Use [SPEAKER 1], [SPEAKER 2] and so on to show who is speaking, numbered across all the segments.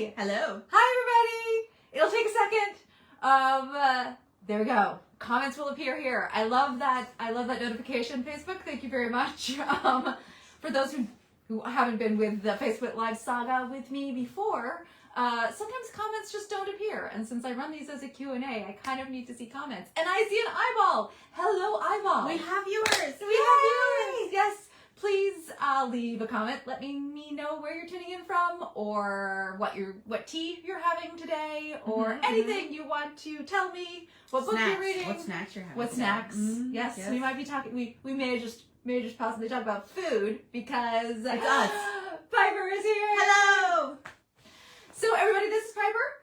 [SPEAKER 1] Hi!
[SPEAKER 2] Hello.
[SPEAKER 1] Hi, everybody! It'll take a second. There we go. Comments will appear here. I love that notification, Facebook. Thank you very much. For those who haven't been with the Facebook Live saga with me before, sometimes comments just don't appear. And since I run these as a Q&A, I kind of need to see comments. And I see an eyeball. Hello, eyeball.
[SPEAKER 2] We have viewers.
[SPEAKER 1] We have viewers. Yes. Please leave a comment. Let me know where you're tuning in from, or what tea you're having today, or anything you want to tell me. What book you're reading?
[SPEAKER 2] What snacks you're having?
[SPEAKER 1] What snacks? Yes, we might be talking. We may just possibly talk about food because
[SPEAKER 2] it's us.
[SPEAKER 1] Piper is here.
[SPEAKER 2] Hello.
[SPEAKER 1] So everybody, this is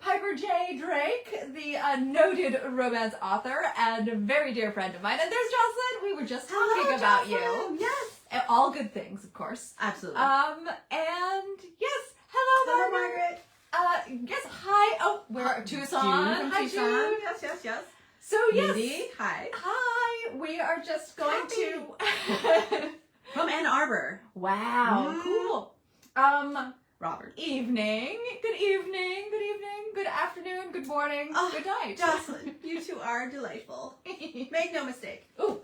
[SPEAKER 1] Piper J. Drake, the noted romance author and a very dear friend of mine. And there's Jocelyn. We were just talking about
[SPEAKER 2] Jocelyn.
[SPEAKER 1] you.
[SPEAKER 2] Yes.
[SPEAKER 1] All good things, of course.
[SPEAKER 2] Absolutely.
[SPEAKER 1] And yes, hello,
[SPEAKER 2] Margaret.
[SPEAKER 1] Yes, hi. Oh, we're Tucson.
[SPEAKER 2] June from
[SPEAKER 1] Hi,
[SPEAKER 2] Tucson.
[SPEAKER 1] June.
[SPEAKER 2] Yes.
[SPEAKER 1] So yes.
[SPEAKER 2] Mindy, hi.
[SPEAKER 1] Hi. We are just going to
[SPEAKER 2] from Ann Arbor.
[SPEAKER 1] Wow. Cool.
[SPEAKER 2] Robert.
[SPEAKER 1] Evening. Good evening. Good afternoon. Good morning. Good night.
[SPEAKER 2] Jocelyn, you two are delightful. Make no mistake.
[SPEAKER 1] Ooh.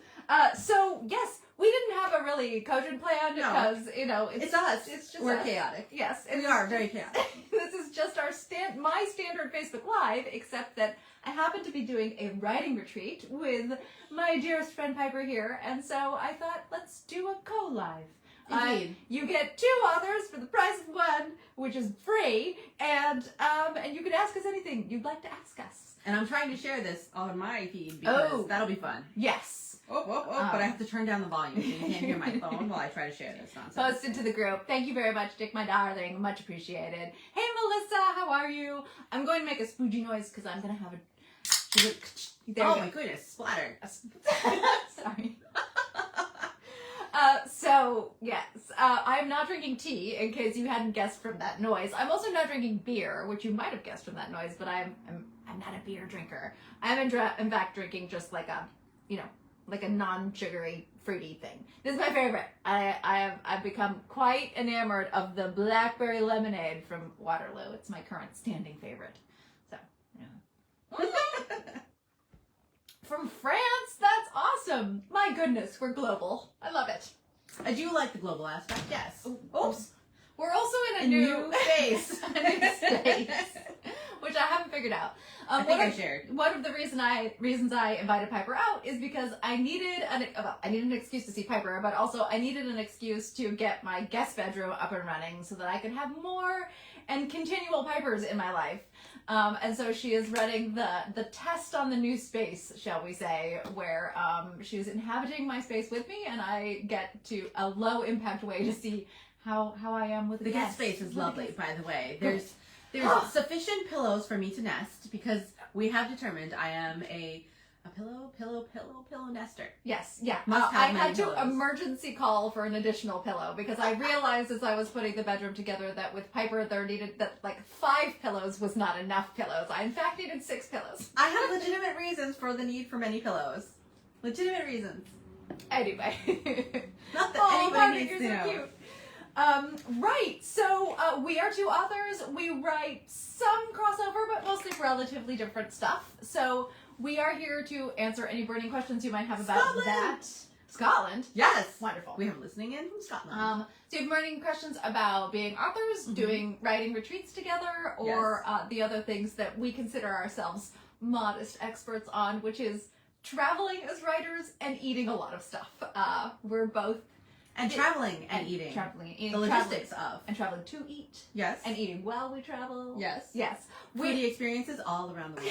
[SPEAKER 1] So yes, we didn't have a really cogent plan because it's
[SPEAKER 2] us.
[SPEAKER 1] It's just
[SPEAKER 2] we're chaotic.
[SPEAKER 1] Yes,
[SPEAKER 2] we are very chaotic.
[SPEAKER 1] This is just our my standard Facebook Live, except that I happen to be doing a writing retreat with my dearest friend Piper here, and so I thought let's do a co-live.
[SPEAKER 2] Indeed.
[SPEAKER 1] You get 2 authors for the price of 1, which is free, and you can ask us anything you'd like to ask us.
[SPEAKER 2] And I'm trying to share this on my feed because that'll be fun.
[SPEAKER 1] Yes.
[SPEAKER 2] But I have to turn down the volume so you can't hear my phone while I try to share this nonsense.
[SPEAKER 1] Post it to the group. Thank you very much, Dick, my darling. Much appreciated. Hey, Melissa, how are you? I'm going to make a spooky noise because I'm going to have a... There
[SPEAKER 2] my goodness, splattered.
[SPEAKER 1] Sorry. So, yes, I'm not drinking tea, in case you hadn't guessed from that noise. I'm also not drinking beer, which you might have guessed from that noise, but I'm not a beer drinker. I'm in fact drinking just like a, like a non-sugary, fruity thing. This is my favorite. I've become quite enamored of the blackberry lemonade from Waterloo. It's my current standing favorite. So, yeah. From France? That's awesome. My goodness, we're global. I love it.
[SPEAKER 2] I do like the global aspect, yes.
[SPEAKER 1] Oops. We're also in a
[SPEAKER 2] new space.
[SPEAKER 1] a new space, which I haven't figured out.
[SPEAKER 2] I shared.
[SPEAKER 1] One of the reasons I invited Piper out is because I needed an excuse to see Piper, but also I needed an excuse to get my guest bedroom up and running so that I could have more and continual Pipers in my life. And so she is running the test on the new space, shall we say, where she is inhabiting my space with me, and I get to a low impact way to see how I am with the
[SPEAKER 2] guest space is lovely, by the way. There's sufficient pillows for me to nest because we have determined I am a pillow nester.
[SPEAKER 1] Yes, yeah.
[SPEAKER 2] I
[SPEAKER 1] had to emergency call for an additional pillow because I realized as I was putting the bedroom together that with Piper there needed that like 5 pillows was not enough pillows. I in fact needed 6 pillows.
[SPEAKER 2] I have legitimate reasons for the need for many pillows. Legitimate reasons.
[SPEAKER 1] Anyway.
[SPEAKER 2] Not that anybody needs to know.
[SPEAKER 1] Cute. Right, so we are 2 authors. We write some crossover, but mostly relatively different stuff. So we are here to answer any burning questions you might have about that. Scotland?
[SPEAKER 2] Yes.
[SPEAKER 1] Wonderful.
[SPEAKER 2] We have listening in from Scotland.
[SPEAKER 1] So you have burning questions about being authors, doing writing retreats together, or the other things that we consider ourselves modest experts on, which is traveling as writers and eating a lot of stuff. We're both...
[SPEAKER 2] And traveling and eating.
[SPEAKER 1] Traveling and eating.
[SPEAKER 2] The logistics of.
[SPEAKER 1] And traveling to eat.
[SPEAKER 2] Yes.
[SPEAKER 1] And eating while we travel.
[SPEAKER 2] Yes.
[SPEAKER 1] Yes.
[SPEAKER 2] Foodie experiences all around the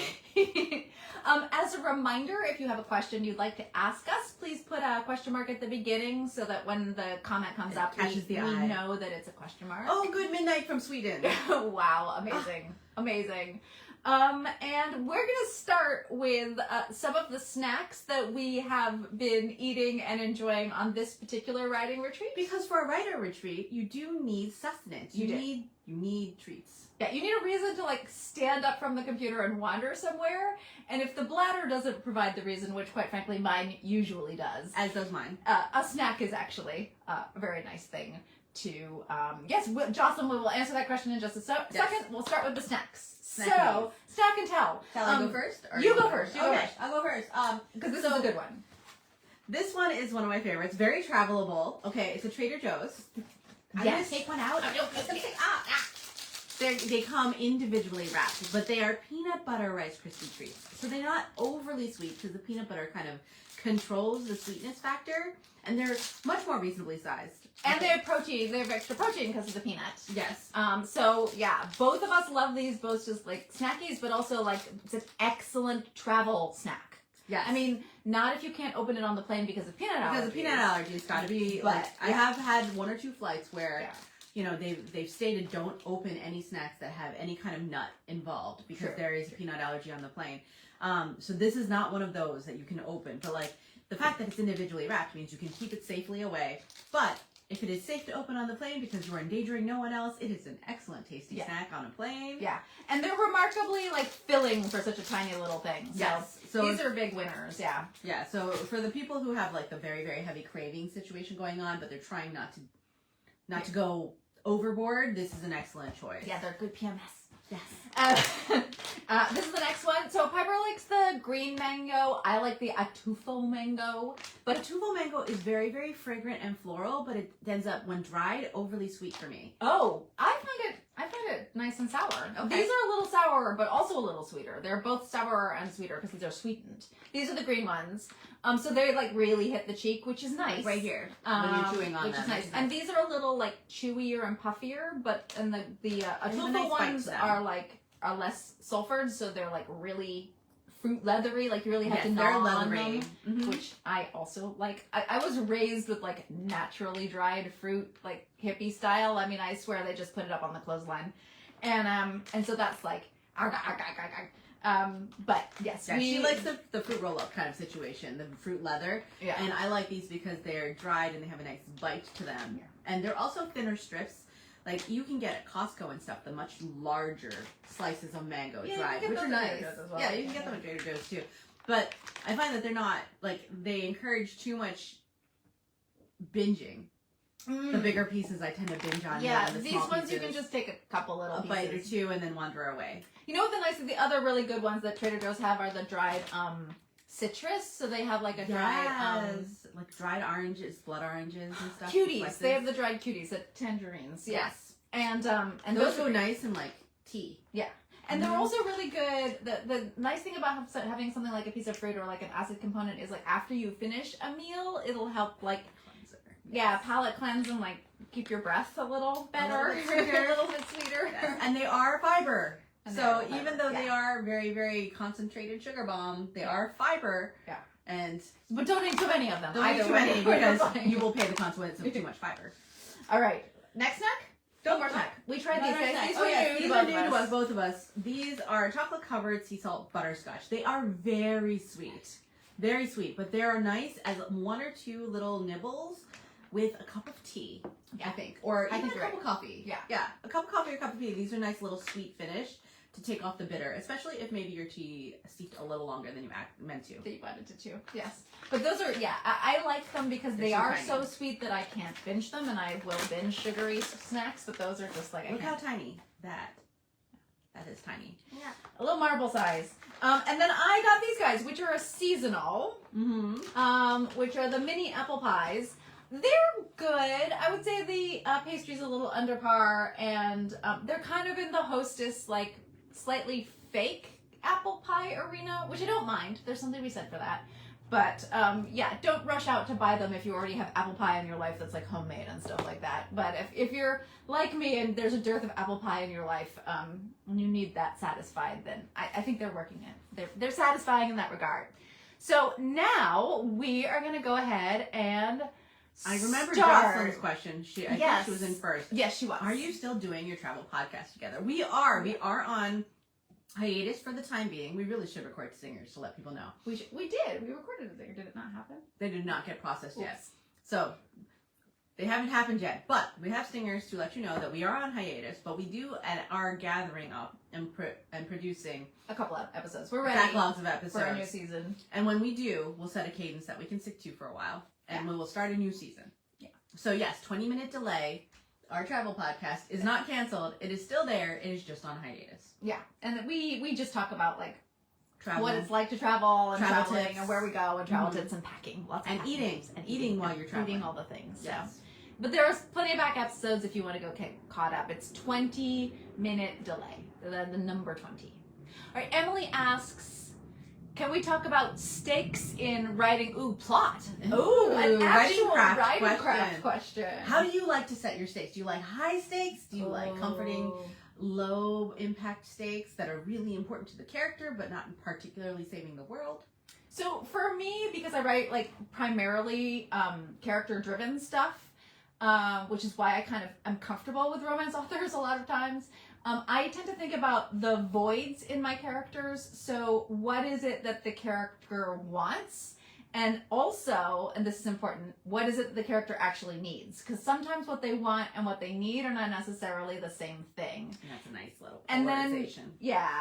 [SPEAKER 2] world.
[SPEAKER 1] As a reminder, if you have a question you'd like to ask us, please put a question mark at the beginning so that when the comment comes up, we know that it's a question mark.
[SPEAKER 2] Oh, good midnight from Sweden.
[SPEAKER 1] Wow, amazing. Amazing. And we're going to start with some of the snacks that we have been eating and enjoying on this particular writing retreat.
[SPEAKER 2] Because for a writer retreat, you do need sustenance. You need treats.
[SPEAKER 1] Yeah, you need a reason to like stand up from the computer and wander somewhere. And if the bladder doesn't provide the reason, which quite frankly mine usually does.
[SPEAKER 2] As does mine.
[SPEAKER 1] A snack is actually a very nice thing to, yes, Jocelyn, we will answer that question in just a second. We'll start with the snacks. So, snack and tell.
[SPEAKER 2] Shall I go first? Or
[SPEAKER 1] You go first.
[SPEAKER 2] Okay, I'll go first.
[SPEAKER 1] Because this is a good one.
[SPEAKER 2] This one is one of my favorites. Very travelable. Okay, it's a Trader Joe's. I'm
[SPEAKER 1] Yes.
[SPEAKER 2] gonna take one out. They come individually wrapped, but they are peanut butter Rice Krispie treats. So they're not overly sweet because the peanut butter kind of controls the sweetness factor, and they're much more reasonably sized.
[SPEAKER 1] And they have protein. They have extra protein because of the peanuts.
[SPEAKER 2] Yes.
[SPEAKER 1] So yeah, both of us love these, both just like snackies, but also like it's an excellent travel snack.
[SPEAKER 2] Yes.
[SPEAKER 1] I mean, not if you can't open it on the plane because of peanut allergies.
[SPEAKER 2] Because the peanut allergies got to be
[SPEAKER 1] But,
[SPEAKER 2] I have had 1 or 2 flights where.
[SPEAKER 1] Yeah.
[SPEAKER 2] You know, they've stated don't open any snacks that have any kind of nut involved because there is a peanut allergy on the plane. So this is not one of those that you can open. But like the fact that it's individually wrapped means you can keep it safely away. But if it is safe to open on the plane because you're endangering no one else, it is an excellent tasty snack on a plane.
[SPEAKER 1] Yeah, and they're remarkably like filling for such a tiny little thing. So
[SPEAKER 2] yes. So
[SPEAKER 1] these are big winners. Yeah.
[SPEAKER 2] Yeah. So for the people who have like the very, very heavy craving situation going on, but they're trying not to go overboard, this is an excellent choice.
[SPEAKER 1] Yeah, they're good PMS.
[SPEAKER 2] Yes.
[SPEAKER 1] This is the next one. So Piper likes the green mango. I like the atufo mango.
[SPEAKER 2] But atufo mango is very, very fragrant and floral, but it ends up, when dried, overly sweet for me.
[SPEAKER 1] Oh, I find it nice and sour.
[SPEAKER 2] Okay.
[SPEAKER 1] These are a little sour, but also a little sweeter. They're both sour and sweeter because these are sweetened. These are the green ones. So they like really hit the cheek, which is nice.
[SPEAKER 2] Right here, when you're chewing on
[SPEAKER 1] which
[SPEAKER 2] them.
[SPEAKER 1] is nice. And these are a little like chewier and puffier, but and the atufo
[SPEAKER 2] nice bite
[SPEAKER 1] ones
[SPEAKER 2] to them.
[SPEAKER 1] are less sulfured, so they're like really fruit leathery. Like you really have to
[SPEAKER 2] Yes,
[SPEAKER 1] gnaw
[SPEAKER 2] they're
[SPEAKER 1] on
[SPEAKER 2] leathery.
[SPEAKER 1] them,
[SPEAKER 2] Mhm.
[SPEAKER 1] which I also like. I was raised with like naturally dried fruit, like hippie style. I mean, I swear they just put it up on the clothesline, and so that's like. But yes,
[SPEAKER 2] Yeah, she likes the fruit roll-up kind of situation, the fruit leather.
[SPEAKER 1] Yeah.
[SPEAKER 2] And I like these because they're dried and they have a nice bite to them.
[SPEAKER 1] Yeah.
[SPEAKER 2] And they're also thinner strips. Like you can get at Costco and stuff the much larger slices of mango
[SPEAKER 1] Yeah,
[SPEAKER 2] dried,
[SPEAKER 1] you can
[SPEAKER 2] which
[SPEAKER 1] get
[SPEAKER 2] are
[SPEAKER 1] those at
[SPEAKER 2] nice.
[SPEAKER 1] Trader Joe's as well.
[SPEAKER 2] Yeah, you can get them at Trader Joe's too. But I find that they're not like they encourage too much binging. The bigger pieces I tend to binge on.
[SPEAKER 1] Yeah,
[SPEAKER 2] more than the
[SPEAKER 1] these
[SPEAKER 2] small
[SPEAKER 1] ones you
[SPEAKER 2] pieces.
[SPEAKER 1] can just take a couple little
[SPEAKER 2] a
[SPEAKER 1] pieces.
[SPEAKER 2] bite or two and then wander away.
[SPEAKER 1] You know what the other really good ones that Trader Joe's have are the dried citrus. So they have like a dried
[SPEAKER 2] like dried oranges, blood oranges and stuff.
[SPEAKER 1] cuties.
[SPEAKER 2] Slices.
[SPEAKER 1] They have the dried cuties, the tangerines.
[SPEAKER 2] Yes.
[SPEAKER 1] And
[SPEAKER 2] those go nice in like tea.
[SPEAKER 1] Yeah. And they're also really good. The nice thing about having something like a piece of fruit or like an acid component is like after you finish a meal, it'll help like palate cleanse and like keep your breath a little better, a little bit sweeter.
[SPEAKER 2] Yes. And they are fiber.
[SPEAKER 1] And
[SPEAKER 2] So even though they are very, very concentrated sugar bomb, they are fiber.
[SPEAKER 1] Yeah.
[SPEAKER 2] But
[SPEAKER 1] don't eat too many of them.
[SPEAKER 2] don't eat too many because you will pay the consequence of too much fiber.
[SPEAKER 1] All right. Next snack? One more snack. We tried these guys. These
[SPEAKER 2] were new to us, both of us. These are chocolate-covered sea salt butterscotch. They are very sweet. Very sweet, but they are nice as 1 or 2 little nibbles with a cup of tea, I think. Or even a cup of coffee.
[SPEAKER 1] Yeah.
[SPEAKER 2] Yeah, a cup of coffee or a cup of tea. These are nice little sweet finish to take off the bitter, especially if maybe your tea steeped a little longer than you meant to.
[SPEAKER 1] That you wanted to too. Yes. But those are, I like them because they are
[SPEAKER 2] tiny.
[SPEAKER 1] so sweet that I can't binge them, and I will binge sugary snacks, but those are just like,
[SPEAKER 2] Look how tiny that is tiny.
[SPEAKER 1] Yeah. A little marble size. And then I got these guys, which are a seasonal, which are the mini apple pies. They're good. I would say the pastry's a little under par, and they're kind of in the Hostess, like, slightly fake apple pie arena, which I don't mind. There's something to be said for that. But, don't rush out to buy them if you already have apple pie in your life that's, like, homemade and stuff like that. But if you're like me and there's a dearth of apple pie in your life, and you need that satisfied, then I think they're working it. They're satisfying in that regard. So now we are going to go ahead and
[SPEAKER 2] I remember
[SPEAKER 1] start.
[SPEAKER 2] Jocelyn's question. I think she was in first.
[SPEAKER 1] Yes, she was.
[SPEAKER 2] Are you still doing your travel podcast together? We are. We are on hiatus for the time being. We really should record singers to let people know.
[SPEAKER 1] We did. We recorded a singer. Did it not happen?
[SPEAKER 2] They did not get processed yet.
[SPEAKER 1] Oops.
[SPEAKER 2] So they haven't happened yet. But we have stingers to let you know that we are on hiatus, but we do are gathering up and producing
[SPEAKER 1] A couple of episodes. We're ready
[SPEAKER 2] backlogs of episodes.
[SPEAKER 1] for a new season.
[SPEAKER 2] And when we do, we'll set a cadence that we can stick to for a while. And we will start a new season.
[SPEAKER 1] Yeah.
[SPEAKER 2] So yes, 20-minute delay. our travel podcast, is not canceled. It is still there. It is just on hiatus.
[SPEAKER 1] Yeah, and we just talk about like
[SPEAKER 2] Travel.
[SPEAKER 1] what it's like to travel and
[SPEAKER 2] Travel
[SPEAKER 1] traveling
[SPEAKER 2] tips.
[SPEAKER 1] and where we go and travel tips and packing, lots of
[SPEAKER 2] And
[SPEAKER 1] packing
[SPEAKER 2] eating.
[SPEAKER 1] tips.
[SPEAKER 2] And eating while you're traveling.
[SPEAKER 1] Eating all the things.
[SPEAKER 2] Yes.
[SPEAKER 1] So. But there's plenty of back episodes if you want to go get caught up. It's 20-minute delay. The number 20. All right, Emily asks, can we talk about stakes in writing? Ooh, plot. Ooh, an actual writing craft question.
[SPEAKER 2] How do you like to set your stakes? Do you like high stakes? Do you like comforting, low impact stakes that are really important to the character but not particularly saving the world?
[SPEAKER 1] So for me, because I write like primarily character driven stuff, which is why I kind of am comfortable with romance authors a lot of times. I tend to think about the voids in my characters. So what is it that the character wants? And also, and this is important, what is it that the character actually needs? Because sometimes what they want and what they need are not necessarily the same thing.
[SPEAKER 2] And that's a nice little
[SPEAKER 1] And
[SPEAKER 2] polarization.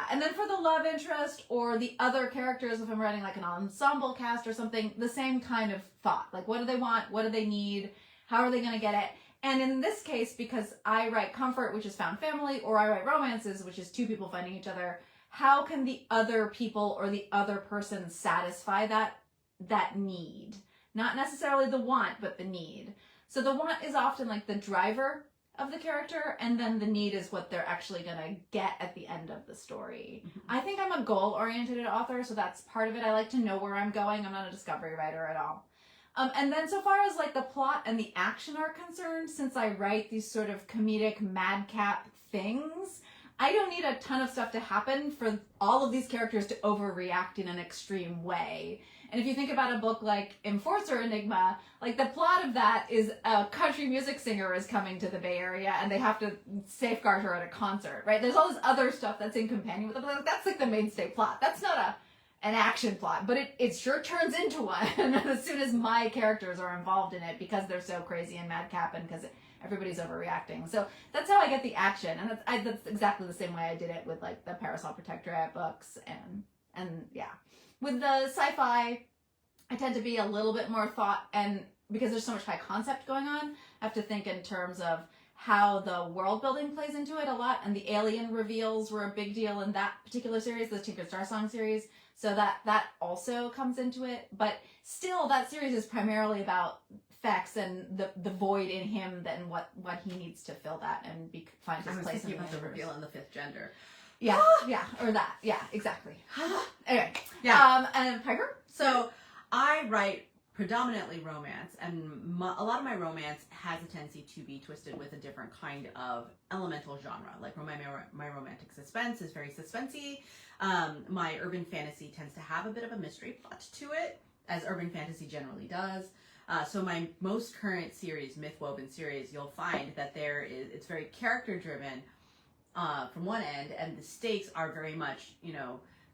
[SPEAKER 1] And then for the love interest or the other characters, if I'm writing like an ensemble cast or something, the same kind of thought. Like, what do they want? What do they need? How are they going to get it? And in this case, because I write comfort, which is found family, or I write romances, which is two people finding each other, how can the other people or the other person satisfy that need? Not necessarily the want, but the need. So the want is often like the driver of the character, and then the need is what they're actually going to get at the end of the story. Mm-hmm. I think I'm a goal-oriented author, so that's part of it. I like to know where I'm going. I'm not a discovery writer at all. And then so far as like the plot and the action are concerned, since I write these sort of comedic madcap things, I don't need a ton of stuff to happen for all of these characters to overreact in an extreme way. And if you think about a book like Enforcer Enigma, like the plot of that is a country music singer is coming to the Bay Area and they have to safeguard her at a concert, right? There's all this other stuff that's in companion with it, but that's like the mainstay plot. That's not an action plot, but it sure turns into one as soon as my characters are involved in it because they're so crazy and madcap and because everybody's overreacting. So that's how I get the action, and that's exactly the same way I did it with like the Parasol Protectorate books and yeah. With the sci-fi, I tend to be a little bit more thought, and because there's so much high concept going on, I have to think in terms of how the world building plays into it a lot, and the alien reveals were a big deal in that particular series, the Tinker Star Song series. So that also comes into it, but still that series is primarily about Fex and the void in him and what he needs to fill that and find his place in the universe.
[SPEAKER 2] The reveal in the fifth gender.
[SPEAKER 1] Yeah, or that. Yeah, exactly. Anyway, and Piper?
[SPEAKER 2] So I write predominantly romance, and a lot of my romance has a tendency to be twisted with a different kind of elemental genre. Like my romantic suspense is very suspensey. My urban fantasy tends to have a bit of a mystery plot to it, as urban fantasy generally does. So my most current series, Mythwoven series, you'll find that it's very character driven from one end, and the stakes are very much,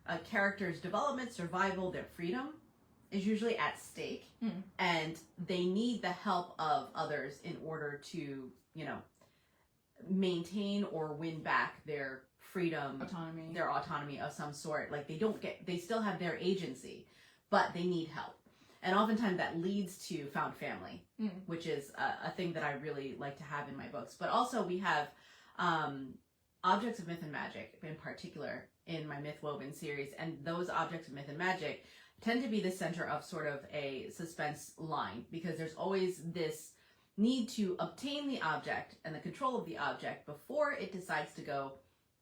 [SPEAKER 2] a character's development, survival, their freedom is usually at stake, and they need the help of others in order to, maintain or win back their freedom, their autonomy of some sort. Like they still have their agency, but they need help. And oftentimes that leads to found family, which is a thing that I really like to have in my books. But also we have objects of myth and magic in particular in my Mythwoven series, and those objects of myth and magic tend to be the center of sort of a suspense line, because there's always this need to obtain the object and the control of the object before it decides to go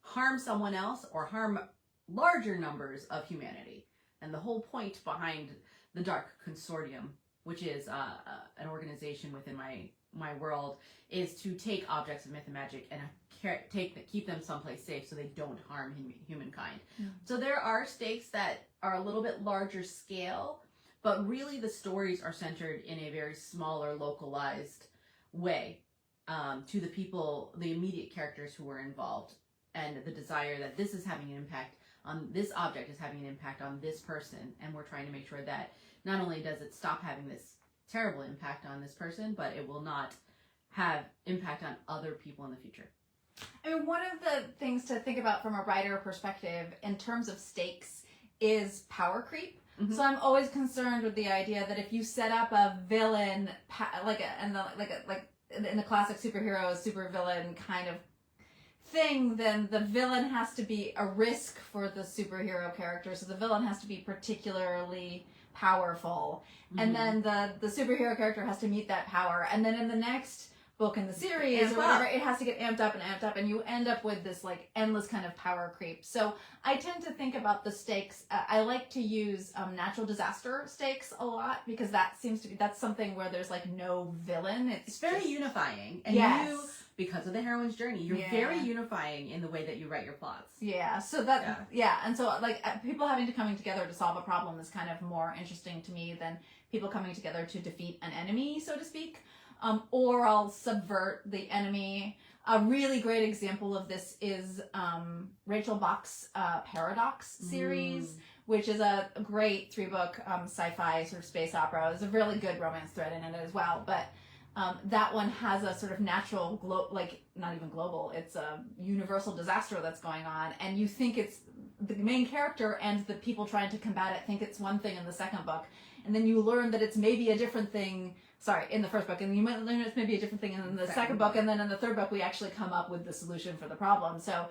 [SPEAKER 2] harm someone else or harm larger numbers of humanity. And the whole point behind the Dark Consortium, which is an organization within my world, is to take objects of myth and magic and keep them someplace safe so they don't harm humankind. So there are stakes that are a little bit larger scale, but really the stories are centered in a very smaller, localized way to the people, the immediate characters who were involved, and the desire that this is having an impact on this object is having an impact on this person, and we're trying to make sure that not only does it stop having this terrible impact on this person, but it will not have impact on other people in the future.
[SPEAKER 1] I mean, one of the things to think about from a writer perspective in terms of stakes is power creep. So I'm always concerned with the idea that if you set up a villain, like in the classic superhero, supervillain kind of thing, then the villain has to be a risk for the superhero character. So the villain has to be particularly powerful. And then the superhero character has to meet that power. And then in the next book in the series or whatever, it has to get amped up, and you end up with this like endless kind of power creep. So I tend to think about the stakes. I like to use natural disaster stakes a lot, because that's something where there's like no villain.
[SPEAKER 2] It's very unifying, and you, because of the heroine's journey, you're very unifying in the way that you write your plots.
[SPEAKER 1] Yeah, so and so like people coming together to solve a problem is kind of more interesting to me than people coming together to defeat an enemy, so to speak. Or I'll subvert the enemy. A really great example of this is Rachel Bach's Paradox series, which is a great 3-book sci-fi sort of space opera. There's a really good romance thread in it as well, but that one has a sort of natural, not even global, it's a universal disaster that's going on, and you think it's the main character and the people trying to combat it think it's one thing in the second book, and then you learn that it's maybe a different thing. In the first book, and you might learn it's maybe a different thing in the second book, and then in the third book we actually come up with the solution for the problem. So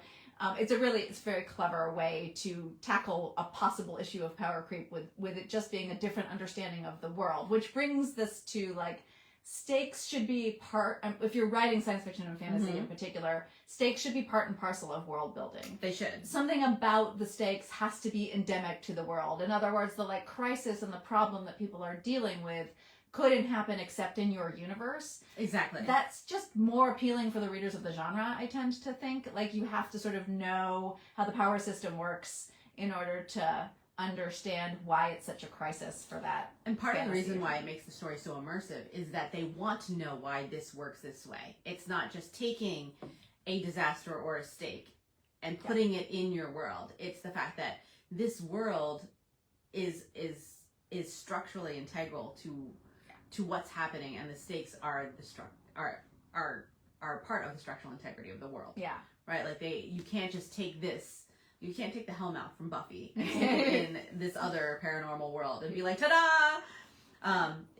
[SPEAKER 1] it's a very clever way to tackle a possible issue of power creep with it just being a different understanding of the world, which brings this to like stakes should be part, if you're writing science fiction and fantasy in particular, stakes should be part and parcel of world building.
[SPEAKER 2] They should.
[SPEAKER 1] Something about the stakes has to be endemic to the world. In other words, the like crisis and the problem that people are dealing with couldn't happen except in your universe.
[SPEAKER 2] Exactly.
[SPEAKER 1] That's just more appealing for the readers of the genre, I tend to think. Like, you have to sort of know how the power system works in order to understand why it's such a crisis for that.
[SPEAKER 2] And part of the reason why it makes the story so immersive is that they want to know why this works this way. It's not just taking a disaster or a stake and putting it in your world. It's the fact that this world is structurally integral to what's happening, and the stakes are part of the structural integrity of the world. Yeah. Right? Like you can't just take this. You can't take the Hellmouth from Buffy and stick it in this other paranormal world and be like, ta-da!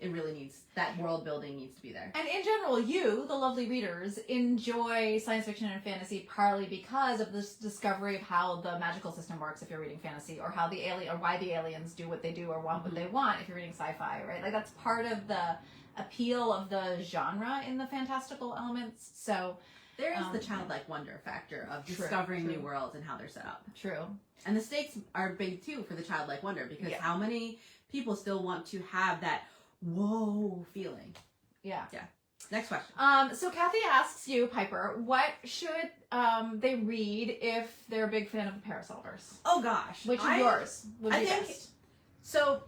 [SPEAKER 2] It really needs, that world building needs to be there. And
[SPEAKER 1] in general, you, the lovely readers, enjoy science fiction and fantasy partly because of this discovery of how the magical system works if you're reading fantasy, or how why the aliens do what they do or want what they want if you're reading sci-fi, right? Like, that's part of the appeal of the genre in the fantastical elements. So
[SPEAKER 2] there is the childlike wonder factor of discovering new worlds and how they're set up.
[SPEAKER 1] True. And
[SPEAKER 2] the stakes are big too for the childlike wonder, because how many people still want to have that whoa feeling? Yeah. Next question.
[SPEAKER 1] So Kathy asks you, Piper, what should they read if they're a big fan of the Parasolvers?
[SPEAKER 2] Oh gosh.
[SPEAKER 1] Which of yours would be best?
[SPEAKER 2] So,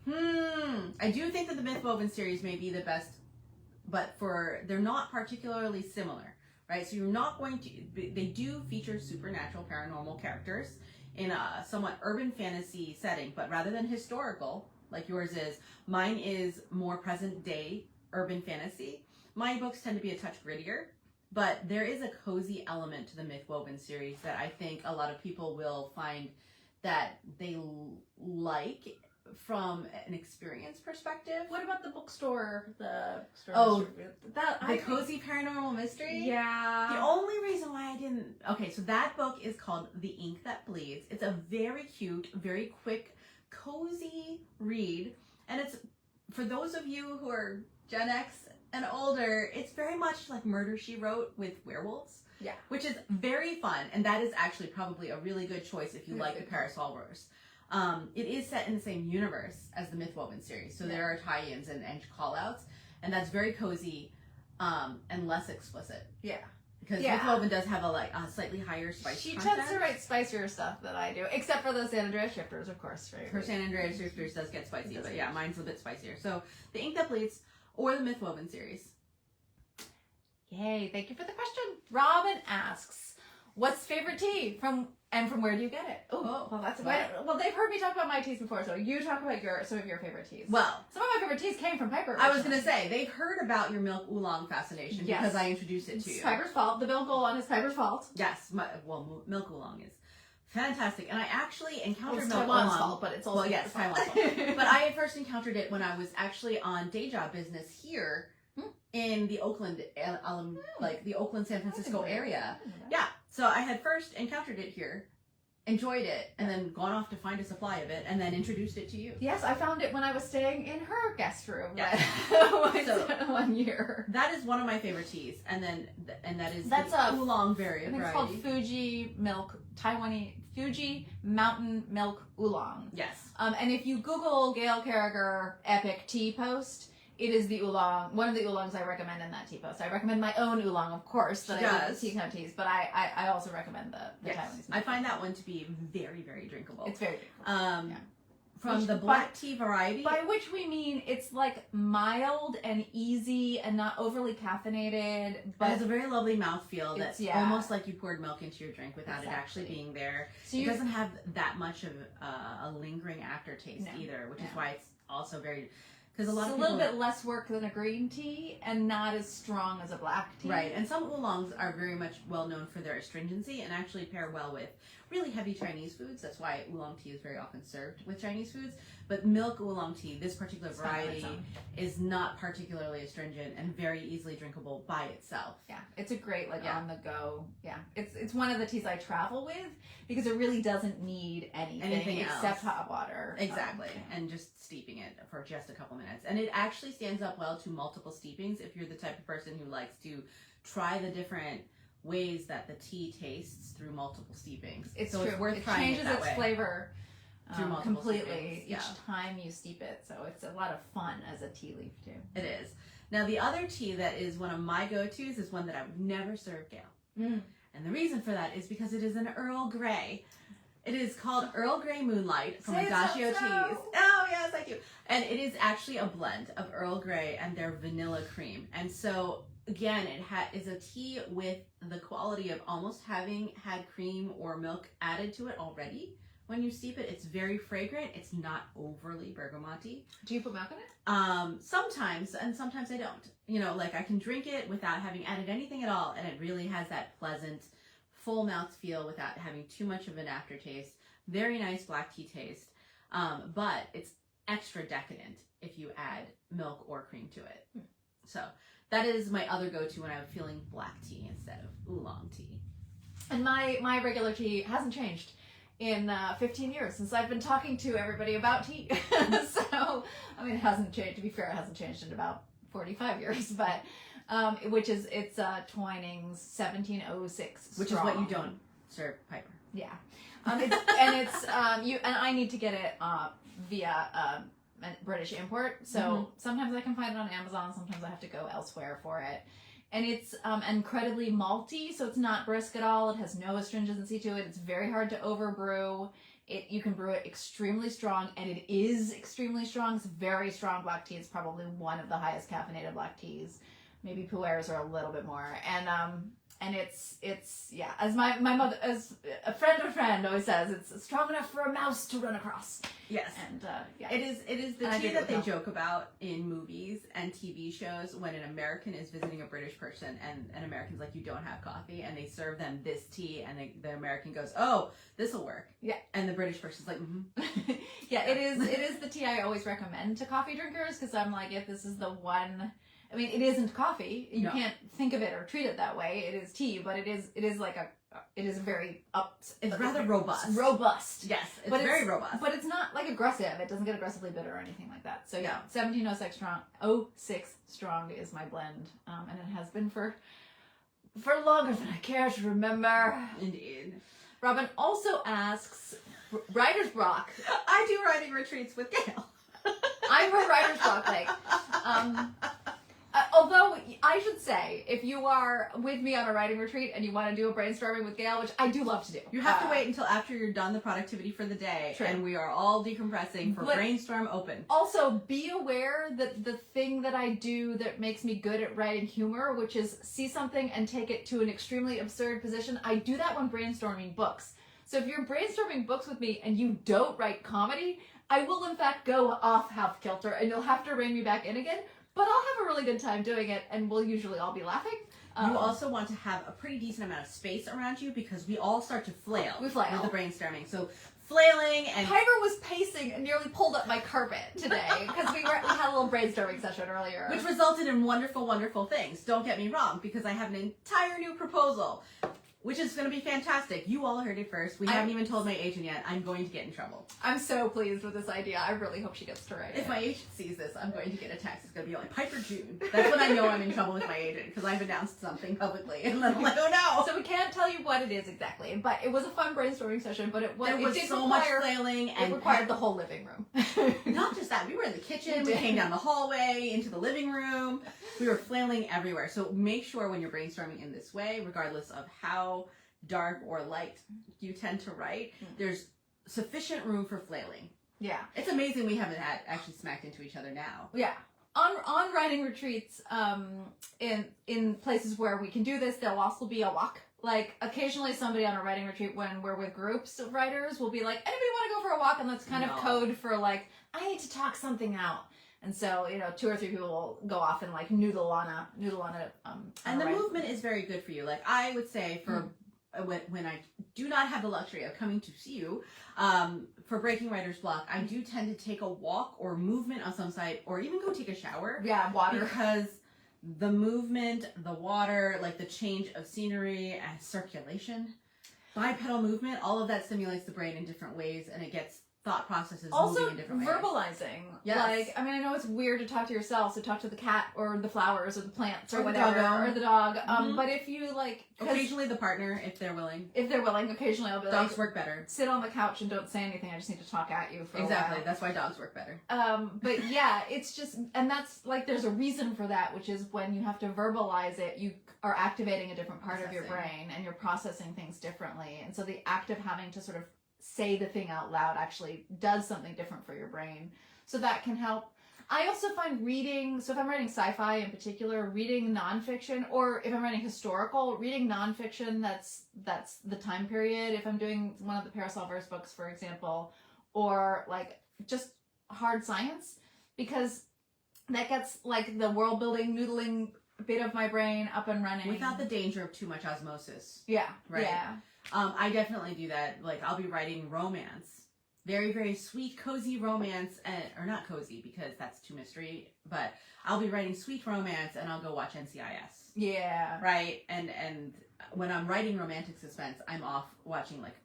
[SPEAKER 2] I do think that the Mythwoven series may be the best, but they're not particularly similar. Right, so you're not going to, they do feature supernatural paranormal characters in a somewhat urban fantasy setting, but rather than historical, like yours is, mine is more present day urban fantasy. My books tend to be a touch grittier, but there is a cozy element to the Mythwoven series that I think a lot of people will find that they like from an experience perspective.
[SPEAKER 1] What about the bookstore? The
[SPEAKER 2] cozy paranormal mystery?
[SPEAKER 1] Yeah.
[SPEAKER 2] The only reason why I didn't... Okay, so that book is called The Ink That Bleeds. It's a very cute, very quick, cozy read. And it's, for those of you who are Gen X and older, it's very much like Murder, She Wrote with werewolves. Yeah. Which is very fun. And that is actually probably a really good choice if you like the Parasolvers. It is set in the same universe as the Mythwoven series, so there are tie-ins and call-outs, and that's very cozy and less explicit. Yeah. Because Mythwoven does have a slightly higher spice content.
[SPEAKER 1] She tends to write spicier stuff than I do, except for those San Andreas Shifters, of course.
[SPEAKER 2] Her San Andreas Shifters does get spicy, but yeah, mine's a bit spicier. So, The Ink That Bleeds or the Mythwoven series.
[SPEAKER 1] Yay, thank you for the question. Robin asks, what's favorite tea from where do you get it? Well, that's well, they've heard me talk about my teas before, so you talk about some of your favorite teas.
[SPEAKER 2] Well,
[SPEAKER 1] some of my favorite teas came from Piper.
[SPEAKER 2] I was going to say, they've heard about your milk oolong fascination because I introduced it to you.
[SPEAKER 1] It's Piper's fault. The milk oolong is Piper's fault.
[SPEAKER 2] Yes, milk oolong is fantastic. And I actually encountered milk
[SPEAKER 1] Taiwan's
[SPEAKER 2] oolong.
[SPEAKER 1] Fault, but it's also
[SPEAKER 2] Taiwan's fault. But I had first encountered it when I was actually on day job business here in the Oakland, like the Oakland, San Francisco area.
[SPEAKER 1] I didn't know that.
[SPEAKER 2] Yeah. So I had first encountered it here, enjoyed it, and then gone off to find a supply of it, and then introduced it to you.
[SPEAKER 1] Yes, I found it when I was staying in her guest room.
[SPEAKER 2] Yeah.
[SPEAKER 1] So, 1 year.
[SPEAKER 2] That is one of my favorite teas, and that is
[SPEAKER 1] That's
[SPEAKER 2] the
[SPEAKER 1] a
[SPEAKER 2] Oolong
[SPEAKER 1] I
[SPEAKER 2] variety.
[SPEAKER 1] think it's called Fuji Milk, Fuji Mountain Milk Oolong.
[SPEAKER 2] Yes.
[SPEAKER 1] And if you Google Gail Carriger epic tea post, it is the Oolong, one of the Oolongs I recommend in that tea post. I recommend my own Oolong, of course, that
[SPEAKER 2] She
[SPEAKER 1] I do
[SPEAKER 2] does.
[SPEAKER 1] the tea kind teas, but I also recommend the
[SPEAKER 2] Yes.
[SPEAKER 1] Taiwanese.
[SPEAKER 2] I find that one to be very, very drinkable.
[SPEAKER 1] It's very good.
[SPEAKER 2] Yeah. From
[SPEAKER 1] Which-
[SPEAKER 2] the black tea variety.
[SPEAKER 1] By which we mean it's like mild and easy and not overly caffeinated,
[SPEAKER 2] But it
[SPEAKER 1] but
[SPEAKER 2] has a very lovely mouthfeel
[SPEAKER 1] It's-
[SPEAKER 2] that's
[SPEAKER 1] yeah.
[SPEAKER 2] almost like you poured milk into your drink without it actually
[SPEAKER 1] Exactly.
[SPEAKER 2] being there.
[SPEAKER 1] so
[SPEAKER 2] It
[SPEAKER 1] you
[SPEAKER 2] doesn't have that much of a lingering aftertaste
[SPEAKER 1] No.
[SPEAKER 2] either, which is
[SPEAKER 1] No.
[SPEAKER 2] why it's also very, because a lot
[SPEAKER 1] it's
[SPEAKER 2] of
[SPEAKER 1] a
[SPEAKER 2] people,
[SPEAKER 1] little bit less work than a green tea and not as strong as a black tea.
[SPEAKER 2] right, and some oolongs are very much well known for their astringency and actually pair well with really heavy Chinese foods. That's why oolong tea is very often served with Chinese foods. But milk oolong tea, this particular
[SPEAKER 1] It's fine on its
[SPEAKER 2] variety,
[SPEAKER 1] own.
[SPEAKER 2] is not particularly astringent and very easily drinkable by itself.
[SPEAKER 1] Yeah, it's a great like
[SPEAKER 2] Yeah.
[SPEAKER 1] on the go. Yeah, it's one of the teas I travel with because it really doesn't need anything
[SPEAKER 2] else.
[SPEAKER 1] except hot water.
[SPEAKER 2] Exactly, and just steeping it for just a couple minutes. And it actually stands up well to multiple steepings if you're the type of person who likes to try the different ways that the tea tastes through multiple steepings.
[SPEAKER 1] It's
[SPEAKER 2] so
[SPEAKER 1] true.
[SPEAKER 2] it's worth
[SPEAKER 1] it
[SPEAKER 2] trying
[SPEAKER 1] changes
[SPEAKER 2] it that
[SPEAKER 1] its
[SPEAKER 2] way.
[SPEAKER 1] flavor
[SPEAKER 2] Through multiple
[SPEAKER 1] completely
[SPEAKER 2] steepings,
[SPEAKER 1] each
[SPEAKER 2] yeah.
[SPEAKER 1] time you steep it. So it's a lot of fun as a tea leaf too.
[SPEAKER 2] It is. Now the other tea that is one of my go-tos is one that I would never serve Gail.
[SPEAKER 1] Mm.
[SPEAKER 2] And the reason for that is because it is an Earl Grey. It is called Earl Grey Moonlight from
[SPEAKER 1] Say
[SPEAKER 2] Adagio
[SPEAKER 1] so.
[SPEAKER 2] Teas. Oh, yes, thank you. And it is actually a blend of Earl Grey and their vanilla cream. And so, again, it is a tea with the quality of almost having had cream or milk added to it already. When you steep it, it's very fragrant. It's not overly bergamoty.
[SPEAKER 1] Do you put milk in it?
[SPEAKER 2] Sometimes, and sometimes I don't. You know, like I can drink it without having added anything at all, and it really has that pleasant, full mouth feel without having too much of an aftertaste. Very nice black tea taste, but it's extra decadent if you add milk or cream to it. So that is my other go-to when I'm feeling black tea instead of oolong tea.
[SPEAKER 1] And my regular tea hasn't changed in 15 years since I've been talking to everybody about tea. So, I mean, it hasn't changed. To be fair, it hasn't changed in about 45 years, but it's Twinings 1706
[SPEAKER 2] Which
[SPEAKER 1] strong.
[SPEAKER 2] is what you don't serve Piper.
[SPEAKER 1] Yeah. You and I need to get it via a British import. So sometimes I can find it on Amazon. Sometimes I have to go elsewhere for it. And it's incredibly malty, so it's not brisk at all. It has no astringency to it. It's very hard to overbrew. You can brew it extremely strong, and it is extremely strong. It's very strong black tea. It's probably one of the highest caffeinated black teas. Maybe Pu'ers are a little bit more. And it's yeah, as my mother, as a friend always says, it's strong enough for a mouse to run across.
[SPEAKER 2] Yes.
[SPEAKER 1] And yeah.
[SPEAKER 2] It is the
[SPEAKER 1] And I
[SPEAKER 2] tea
[SPEAKER 1] did it
[SPEAKER 2] that
[SPEAKER 1] with
[SPEAKER 2] they
[SPEAKER 1] milk.
[SPEAKER 2] joke about in movies and TV shows when an American is visiting a British person and an American's like, you don't have coffee, and they serve them this tea, and the American goes, oh, this'll work.
[SPEAKER 1] Yeah.
[SPEAKER 2] And the British person's like, mm-hmm.
[SPEAKER 1] Yeah, it is the tea I always recommend to coffee drinkers because I'm like, if this is the one, I mean, it isn't coffee. You
[SPEAKER 2] No.
[SPEAKER 1] can't think of it or treat it that way. It is tea, but it is like it is very
[SPEAKER 2] It's rather robust.
[SPEAKER 1] Robust.
[SPEAKER 2] Yes, it's
[SPEAKER 1] But
[SPEAKER 2] very robust.
[SPEAKER 1] But it's not like aggressive. It doesn't get aggressively bitter or anything like that. So yeah,
[SPEAKER 2] No.
[SPEAKER 1] 1706 strong. 06 strong is my blend, and it has been for longer than I care to remember.
[SPEAKER 2] Indeed.
[SPEAKER 1] Robin also asks, writer's block.
[SPEAKER 2] I do writing retreats with Gail.
[SPEAKER 1] I'm her writer's block, like. Although I should say, if you are with me on a writing retreat and you want to do a brainstorming with Gail, which I do love to do,
[SPEAKER 2] You have to wait until after you're done the productivity for the day,
[SPEAKER 1] True.
[SPEAKER 2] and we are all decompressing for
[SPEAKER 1] But-
[SPEAKER 2] brainstorm open.
[SPEAKER 1] Also, be aware that the thing that I do that makes me good at writing humor, which is see something and take it to an extremely absurd position, I do that when brainstorming books. So if you're brainstorming books with me and you don't write comedy, I will in fact go off half kilter and you'll have to rein me back in again. But I'll have a really good time doing it, and we'll usually all be laughing.
[SPEAKER 2] You also want to have a pretty decent amount of space around you because we all start to flail.
[SPEAKER 1] We flail.
[SPEAKER 2] With the brainstorming. So flailing and...
[SPEAKER 1] Piper was pacing and nearly pulled up my carpet today because we had a little brainstorming session earlier.
[SPEAKER 2] Which resulted in wonderful, wonderful things. Don't get me wrong, because I have an entire new proposal, which is going to be fantastic. You all heard it first. We haven't even told my agent yet. I'm going to get in trouble.
[SPEAKER 1] I'm so pleased with this idea. I really hope she gets to write it.
[SPEAKER 2] If my agent sees this, I'm going to get a text. It's going to be like, Piper June. That's when I know I'm in trouble with my agent, because I've announced something publicly. And then I'm like, oh no!
[SPEAKER 1] So we can't tell you what it is exactly, but it was a fun brainstorming session, but
[SPEAKER 2] there was so much flailing. And
[SPEAKER 1] it required the whole living room.
[SPEAKER 2] Not just that. We were in the kitchen. We came down the hallway, into the living room. We were flailing everywhere. So make sure when you're brainstorming in this way, regardless of how dark or light you tend to write, there's sufficient room for flailing.
[SPEAKER 1] Yeah.
[SPEAKER 2] It's amazing we haven't actually smacked into each other now.
[SPEAKER 1] Yeah. On writing retreats, in places where we can do this, there'll also be a walk. Like, occasionally somebody on a writing retreat when we're with groups of writers will be like, anybody want to go for a walk? And that's kind of code for like, I need to talk something out. And so, 2 or 3 people will go off and like noodle on a
[SPEAKER 2] and the movement is very good for you. Like, I would say for when I do not have the luxury of coming to see you, for breaking writer's block, I do tend to take a walk or movement on some site, or even go take a shower.
[SPEAKER 1] Yeah, water.
[SPEAKER 2] Because the movement, the water, like the change of scenery and circulation, bipedal movement, all of that stimulates the brain in different ways, and it gets thought processes moving in different ways.
[SPEAKER 1] Also, verbalizing.
[SPEAKER 2] Yes.
[SPEAKER 1] Like, I mean, I know it's weird to talk to yourself, so talk to the cat or the flowers or the plants or
[SPEAKER 2] Or the
[SPEAKER 1] whatever,
[SPEAKER 2] doggo.
[SPEAKER 1] or the dog. But if you like,
[SPEAKER 2] Occasionally the partner, if they're willing.
[SPEAKER 1] if they're willing, occasionally I'll be
[SPEAKER 2] Dogs
[SPEAKER 1] like,
[SPEAKER 2] work better.
[SPEAKER 1] sit on the couch and don't say anything. I just need to talk at you for a
[SPEAKER 2] Exactly.
[SPEAKER 1] while.
[SPEAKER 2] That's why dogs work better.
[SPEAKER 1] But yeah, it's just, and that's like, there's a reason for that, which is when you have to verbalize it, you are activating a different part of your brain and you're processing things differently. And so the act of having to sort of say the thing out loud actually does something different for your brain. So that can help. I also find reading, so if I'm writing sci-fi in particular, reading nonfiction, or if I'm writing historical, reading nonfiction that's the time period, if I'm doing one of the Parasol Verse books, for example, or like just hard science, because that gets like the world building, noodling bit of my brain up and running.
[SPEAKER 2] Without the danger of too much osmosis.
[SPEAKER 1] Yeah.
[SPEAKER 2] Right.
[SPEAKER 1] Yeah.
[SPEAKER 2] I definitely do that. Like, I'll be writing romance. Very, very sweet, cozy romance. Or not cozy, because that's too mystery. But I'll be writing sweet romance, and I'll go watch NCIS.
[SPEAKER 1] Yeah.
[SPEAKER 2] Right? And when I'm writing romantic suspense, I'm off watching, like,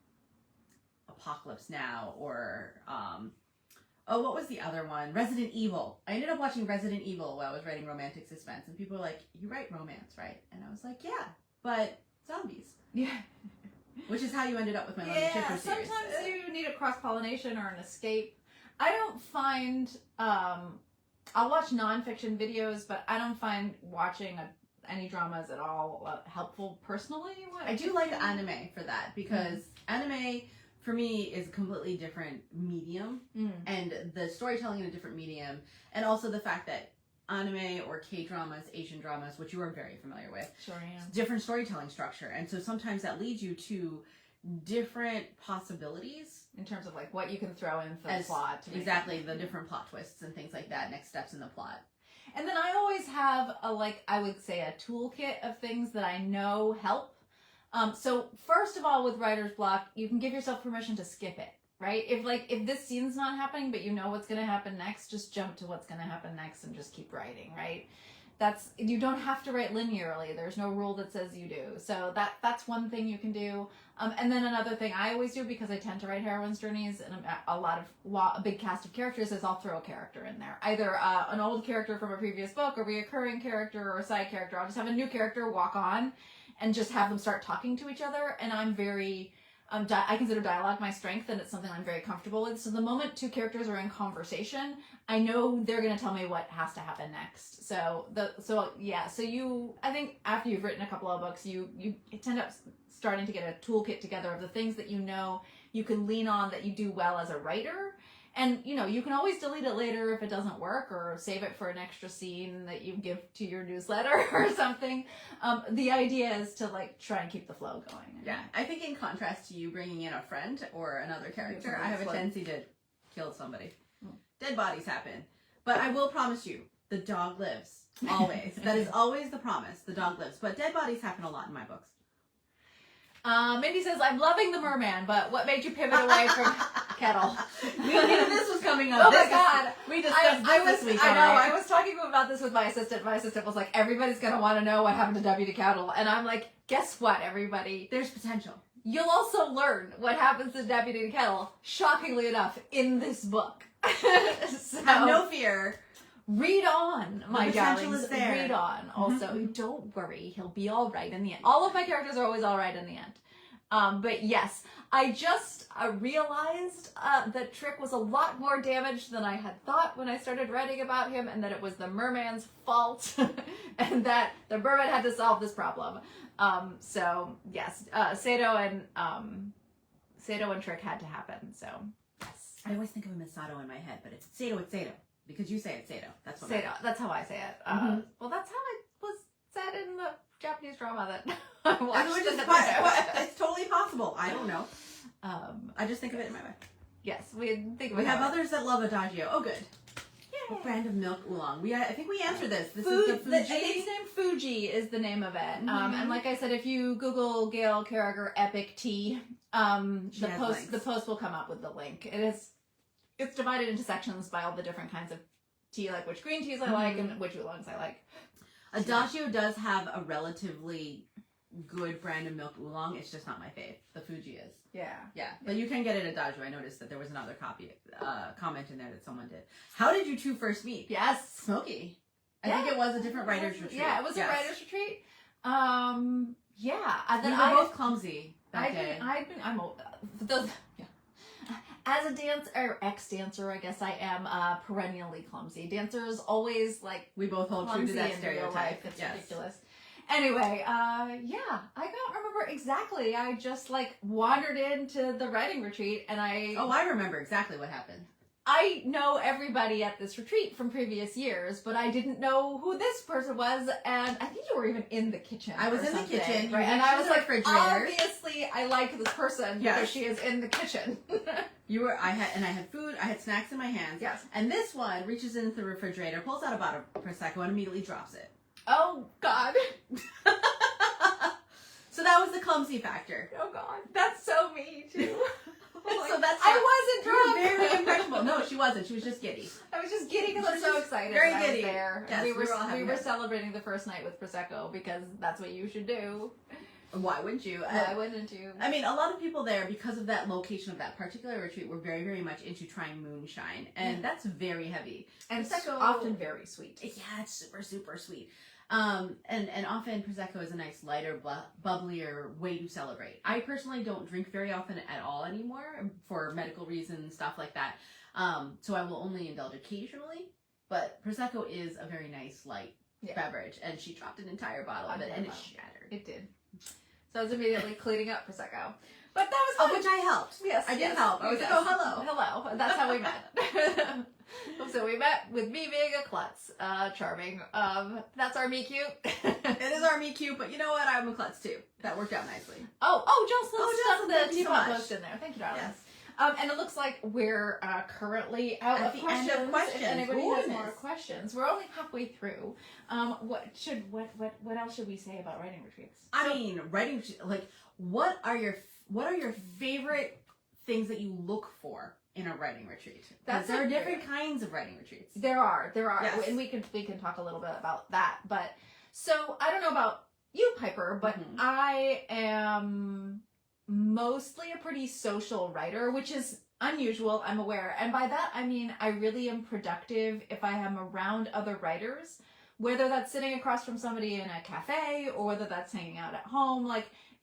[SPEAKER 2] Apocalypse Now, or, what was the other one? Resident Evil. I ended up watching Resident Evil while I was writing romantic suspense. And people were like, you write romance, right? And I was like, yeah, but zombies.
[SPEAKER 1] Yeah.
[SPEAKER 2] Which is how you ended up with my London Shipper series.
[SPEAKER 1] Sometimes you need a cross-pollination or an escape. I don't find, I'll watch nonfiction videos, but I don't find watching any dramas at all helpful personally.
[SPEAKER 2] I do like anime for that, because anime, for me, is a completely different medium, and the storytelling in a different medium, and also the fact that anime or K-dramas, Asian dramas, which you are very familiar with.
[SPEAKER 1] Sure am.
[SPEAKER 2] Different storytelling structure. And so sometimes that leads you to different possibilities.
[SPEAKER 1] In terms of like what you can throw in for the plot.
[SPEAKER 2] Exactly, the different plot twists and things like that, next steps in the plot.
[SPEAKER 1] And then I always have I would say a toolkit of things that I know help. So first of all, with writer's block, you can give yourself permission to skip it. Right? If this scene's not happening, but you know what's going to happen next, just jump to what's going to happen next and just keep writing, right? You don't have to write linearly. There's no rule that says you do. So that's one thing you can do. And then another thing I always do, because I tend to write heroines' journeys and a big cast of characters, is I'll throw a character in there. Either an old character from a previous book, a reoccurring character, or a side character. I'll just have a new character walk on and just have them start talking to each other. And I'm very... I consider dialogue my strength, and it's something I'm very comfortable with. So the moment 2 characters are in conversation, I know they're going to tell me what has to happen next. So I think after you've written a couple of books, you end up starting to get a toolkit together of the things that you know you can lean on that you do well as a writer. And, you can always delete it later if it doesn't work, or save it for an extra scene that you give to your newsletter or something. The idea is to, try and keep the flow going.
[SPEAKER 2] Yeah, I think in contrast to you bringing in a friend or another character, I have a tendency to kill somebody. Dead bodies happen. But I will promise you, The dog lives. Always. That is always the promise. The dog lives. But dead bodies happen a lot in my books.
[SPEAKER 1] Mindy says, I'm loving the merman, but what made you pivot away from Kettle?
[SPEAKER 2] We knew this was coming up.
[SPEAKER 1] Oh my God.
[SPEAKER 2] We discussed this week.
[SPEAKER 1] I know. I was talking about this with my assistant. My assistant was like, everybody's going to want to know what happened to W.D. Kettle. And I'm like, guess what, everybody?
[SPEAKER 2] There's potential.
[SPEAKER 1] You'll also learn what happens to W.D. Kettle, shockingly enough, in this book. So,
[SPEAKER 2] have no fear.
[SPEAKER 1] Read on, my darlings.
[SPEAKER 2] Is there.
[SPEAKER 1] Read on. Also, don't worry. He'll be all right in the end. All of my characters are always all right in the end. But yes, I just realized that Trick was a lot more damaged than I had thought when I started writing about him, and that it was the merman's fault, and that the merman had to solve this problem. So yes, Sato and Trick had to happen. So yes,
[SPEAKER 2] I always think of him as Sato in my head, but it's Sato. It's Sato. Because you say it's Sato. That's what
[SPEAKER 1] Sato. That's how I say it. Well, that's how it was said in the Japanese drama that I watched.
[SPEAKER 2] It's totally possible. I don't know. I just think of it in my way.
[SPEAKER 1] Yes, we think of it.
[SPEAKER 2] We have others that love Adagio. Oh, good. What brand of milk Oolong? I think we answered this. This is the Fuji.
[SPEAKER 1] It's named Fuji is the name of it. And like I said, if you Google Gail Carriger Epic Tea, the post will come up with the link. It's divided into sections by all the different kinds of tea, like which green teas I like and which oolongs I like.
[SPEAKER 2] Adagio does have a relatively good brand of milk oolong. It's just not my fave. The Fuji is.
[SPEAKER 1] Yeah.
[SPEAKER 2] Yeah. But you can get it at Adagio. I noticed that there was another comment in there that someone did. How did you two first meet?
[SPEAKER 1] Yes.
[SPEAKER 2] Smoky. I think it was a different writer's retreat.
[SPEAKER 1] Yeah, it was a writer's retreat. Yeah. And then
[SPEAKER 2] we were both clumsy that day.
[SPEAKER 1] As a dancer, or ex-dancer, I guess I am perennially clumsy. Dancers always
[SPEAKER 2] we both hold true to that stereotype.
[SPEAKER 1] It's ridiculous. Anyway, I don't remember exactly. I just wandered into the writing retreat, and
[SPEAKER 2] I remember exactly what happened.
[SPEAKER 1] I know everybody at this retreat from previous years, but I didn't know who this person was, and I think you were even in the kitchen.
[SPEAKER 2] I was in the kitchen,
[SPEAKER 1] right? And I was like, obviously, I like this person because she is in the kitchen.
[SPEAKER 2] I had food, I had snacks in my hands.
[SPEAKER 1] Yes.
[SPEAKER 2] And this one reaches into the refrigerator, pulls out a bottle of Prosecco, and immediately drops it.
[SPEAKER 1] Oh, God.
[SPEAKER 2] So that was the clumsy factor.
[SPEAKER 1] Oh, God. That's so me, too.
[SPEAKER 2] So that's
[SPEAKER 1] I wasn't drunk.
[SPEAKER 2] You were very impressionable. No, she wasn't. She was just giddy.
[SPEAKER 1] I was just giddy because I'm so excited
[SPEAKER 2] very
[SPEAKER 1] that
[SPEAKER 2] giddy.
[SPEAKER 1] I was there.
[SPEAKER 2] Yes,
[SPEAKER 1] we were celebrating the first night with Prosecco because that's what you should do.
[SPEAKER 2] Why wouldn't you?
[SPEAKER 1] Why wouldn't you?
[SPEAKER 2] I mean, a lot of people there, because of that location of that particular retreat, were very, very much into trying moonshine. And that's very heavy.
[SPEAKER 1] And Prosecco, often very sweet.
[SPEAKER 2] Yeah, it's super, super sweet. And often Prosecco is a nice, lighter, bubblier way to celebrate. I personally don't drink very often at all anymore for medical reasons, stuff like that. So I will only indulge occasionally. But Prosecco is a very nice, light beverage. And she dropped an entire bottle of it, and it shattered.
[SPEAKER 1] It did. So I was immediately cleaning up Prosecco. But that was fun.
[SPEAKER 2] Oh, which I helped.
[SPEAKER 1] Yes.
[SPEAKER 2] I did help. I was like, oh, hello.
[SPEAKER 1] Hello. And that's how we met. So we met with me being a klutz. Charming. That's our me cute.
[SPEAKER 2] It is our me cute, but you know what? I'm a klutz too. That worked out nicely.
[SPEAKER 1] Jocelyn stuck
[SPEAKER 2] thank
[SPEAKER 1] the
[SPEAKER 2] you so
[SPEAKER 1] teapot
[SPEAKER 2] much.
[SPEAKER 1] post in there. Thank you, darling.
[SPEAKER 2] Yes.
[SPEAKER 1] And it looks like we're currently out
[SPEAKER 2] at
[SPEAKER 1] of
[SPEAKER 2] the
[SPEAKER 1] questions.
[SPEAKER 2] end of questions.
[SPEAKER 1] If anybody has more questions, we're only halfway through. What else should we say about writing retreats?
[SPEAKER 2] What are your favorite things that you look for in a writing retreat? Because there are different kinds of writing retreats.
[SPEAKER 1] There are,
[SPEAKER 2] yes.
[SPEAKER 1] And we can talk a little bit about that. But so I don't know about you, Piper, but I am mostly a pretty social writer, which is unusual, I'm aware. And by that, I mean I really am productive if I am around other writers, whether that's sitting across from somebody in a cafe or whether that's hanging out at home.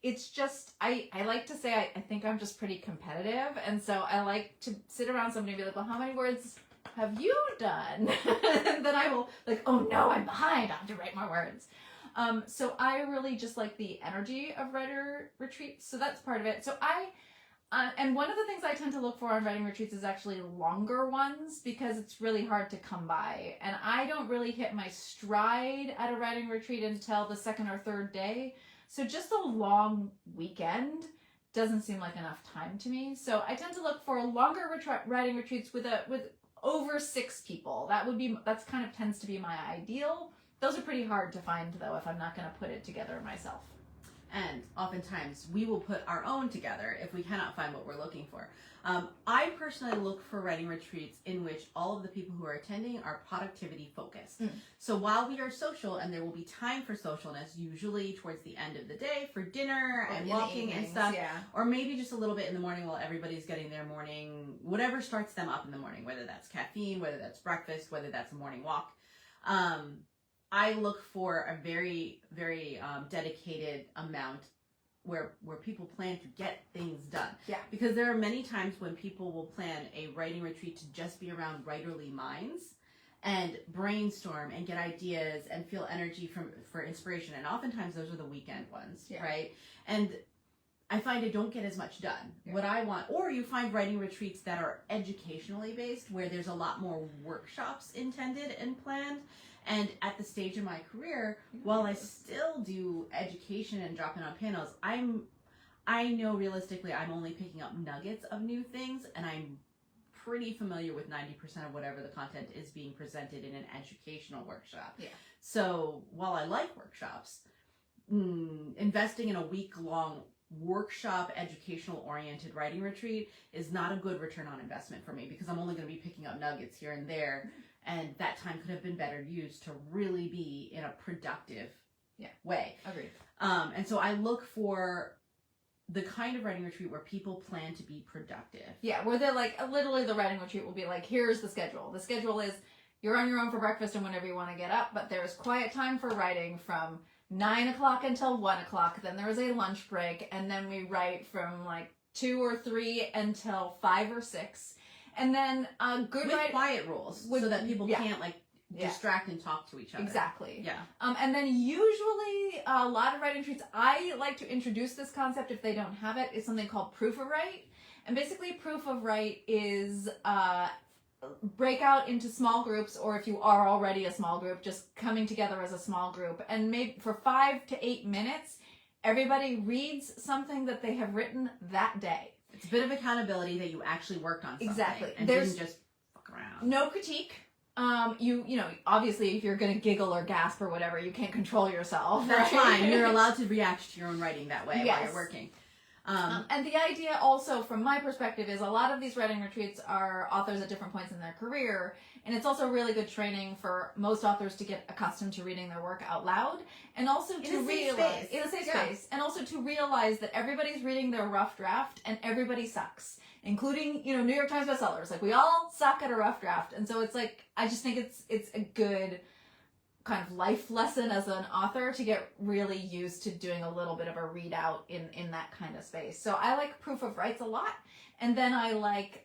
[SPEAKER 1] It's just, I like to say I think I'm just pretty competitive. And so I like to sit around somebody and be like, well, how many words have you done? And then I will oh no, I'm behind. I have to write more words. So I really just like the energy of writer retreats. So that's part of it. So and one of the things I tend to look for on writing retreats is actually longer ones because it's really hard to come by. And I don't really hit my stride at a writing retreat until the second or third day. So just a long weekend doesn't seem like enough time to me. So I tend to look for longer writing retreats with over 6 people. That's kind of tends to be my ideal. Those are pretty hard to find though if I'm not going to put it together myself.
[SPEAKER 2] And oftentimes we will put our own together if we cannot find what we're looking for. I personally look for writing retreats in which all of the people who are attending are productivity focused. So while we are social, and there will be time for socialness, usually towards the end of the day for dinner and walking and stuff, or maybe just a little bit in the morning while everybody's getting their morning, whatever starts them up in the morning, whether that's caffeine, whether that's breakfast, whether that's a morning walk. I look for a very, very dedicated amount where people plan to get things done.
[SPEAKER 1] Yeah.
[SPEAKER 2] Because there are many times when people will plan a writing retreat to just be around writerly minds and brainstorm and get ideas and feel energy for inspiration. And oftentimes those are the weekend ones, right? And I find I don't get as much done. What I want, or you find writing retreats that are educationally based, where there's a lot more workshops intended and planned. And at the stage of my career, while I still do education and drop in on panels, I know realistically I'm only picking up nuggets of new things, and I'm pretty familiar with 90% of whatever the content is being presented in an educational workshop. Yeah. So while I like workshops, investing in a week-long workshop educational oriented writing retreat is not a good return on investment for me, because I'm only going to be picking up nuggets here and there. And that time could have been better used to really be in a productive way.
[SPEAKER 1] Agreed.
[SPEAKER 2] And so I look for the kind of writing retreat where people plan to be productive.
[SPEAKER 1] Yeah, where they're like, literally the writing retreat will be like, here's the schedule. The schedule is you're on your own for breakfast and whenever you want to get up, but there's quiet time for writing from 9 o'clock until 1 o'clock. Then there is a lunch break, and then we write from like 2 or 3 until 5 or 6. And then good
[SPEAKER 2] with quiet rules, so that people can't like distract and talk to each other.
[SPEAKER 1] Exactly.
[SPEAKER 2] Yeah.
[SPEAKER 1] And then usually a lot of writing retreats, I like to introduce this concept if they don't have it, is something called proof of write. And basically proof of write is break out into small groups, or if you are already a small group, just coming together as a small group. And maybe for 5 to 8 minutes, everybody reads something that they have written that day.
[SPEAKER 2] It's a bit of accountability that you actually worked on something.
[SPEAKER 1] Exactly.
[SPEAKER 2] And didn't just fuck around.
[SPEAKER 1] No critique. You know, obviously if you're going to giggle or gasp or whatever, you can't control yourself.
[SPEAKER 2] That's
[SPEAKER 1] right?
[SPEAKER 2] fine. You're allowed to react to your own writing that way while you're working.
[SPEAKER 1] And the idea also, from my perspective, is a lot of these writing retreats are authors at different points in their career, and it's also really good training for most authors to get accustomed to reading their work out loud, and also to realize in a safe space, and also to realize that everybody's reading their rough draft, and everybody sucks, including, you know, New York Times bestsellers. Like, we all suck at a rough draft, and so it's like, I just think it's a good kind of life lesson as an author to get really used to doing a little bit of a readout in that kind of space. So I like proof of rights a lot. And then I like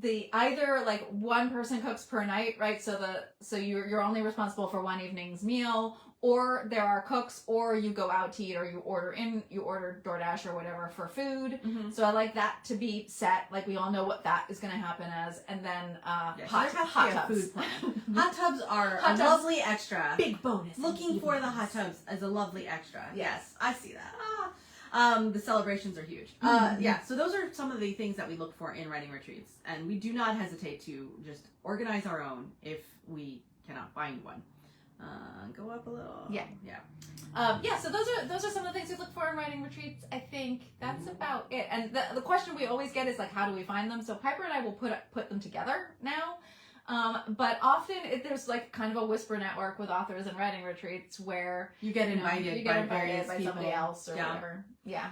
[SPEAKER 1] the either like one person cooks per night, right? So you're only responsible for one evening's meal, or there are cooks, or you go out to eat, or you order DoorDash or whatever for food. Mm-hmm. So I like that to be set. Like, we all know what that is going to happen as. And then hot tubs. Food plan.
[SPEAKER 2] Hot tubs are a lovely extra.
[SPEAKER 1] Big bonus.
[SPEAKER 2] Looking for the hot tubs as a lovely extra.
[SPEAKER 1] Yes,
[SPEAKER 2] I see that. The celebrations are huge. Yeah, so those are some of the things that we look for in writing retreats. And we do not hesitate to just organize our own if we cannot find one. Go up a little.
[SPEAKER 1] Yeah. So those are some of the things we look for in writing retreats. I think that's about it. And the question we always get is like, how do we find them? So Piper and I will put them together now. But often there's like kind of a whisper network with authors and writing retreats where
[SPEAKER 2] you get invited
[SPEAKER 1] by somebody else or whatever. Yeah.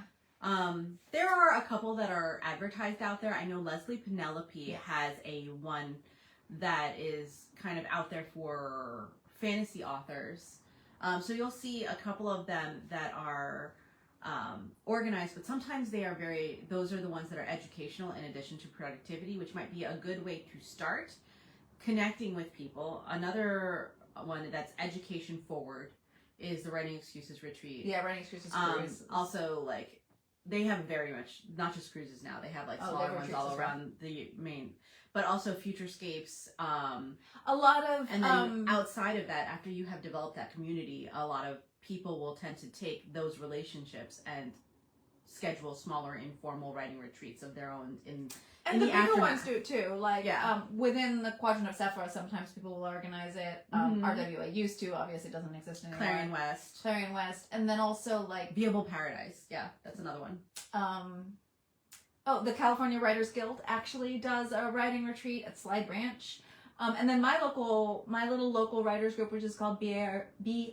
[SPEAKER 2] There are a couple that are advertised out there. I know Leslie Penelope has a one that is kind of out there for fantasy authors. So you'll see a couple of them that are organized, but sometimes those are the ones that are educational in addition to productivity, which might be a good way to start connecting with people. Another one that's education forward is the Writing Excuses Retreat.
[SPEAKER 1] Yeah, Writing Excuses Cruise.
[SPEAKER 2] Also, like, they have very much, not just cruises now, they have like smaller ones all around the main, but also Futurescapes.
[SPEAKER 1] A lot of,
[SPEAKER 2] and then outside of that, after you have developed that community, a lot of people will tend to take those relationships and schedule smaller informal writing retreats of their own in
[SPEAKER 1] And the bigger
[SPEAKER 2] aftermath.
[SPEAKER 1] ones do it too. Like, within the Quadrant of Sephora, sometimes people will organize it. RWA used to, obviously doesn't exist anymore. Clarion West. And then also, like...
[SPEAKER 2] Viable Paradise. Yeah, that's another one.
[SPEAKER 1] The California Writers Guild actually does a writing retreat at Slide Branch. And then my little local writers group, which is called BARW,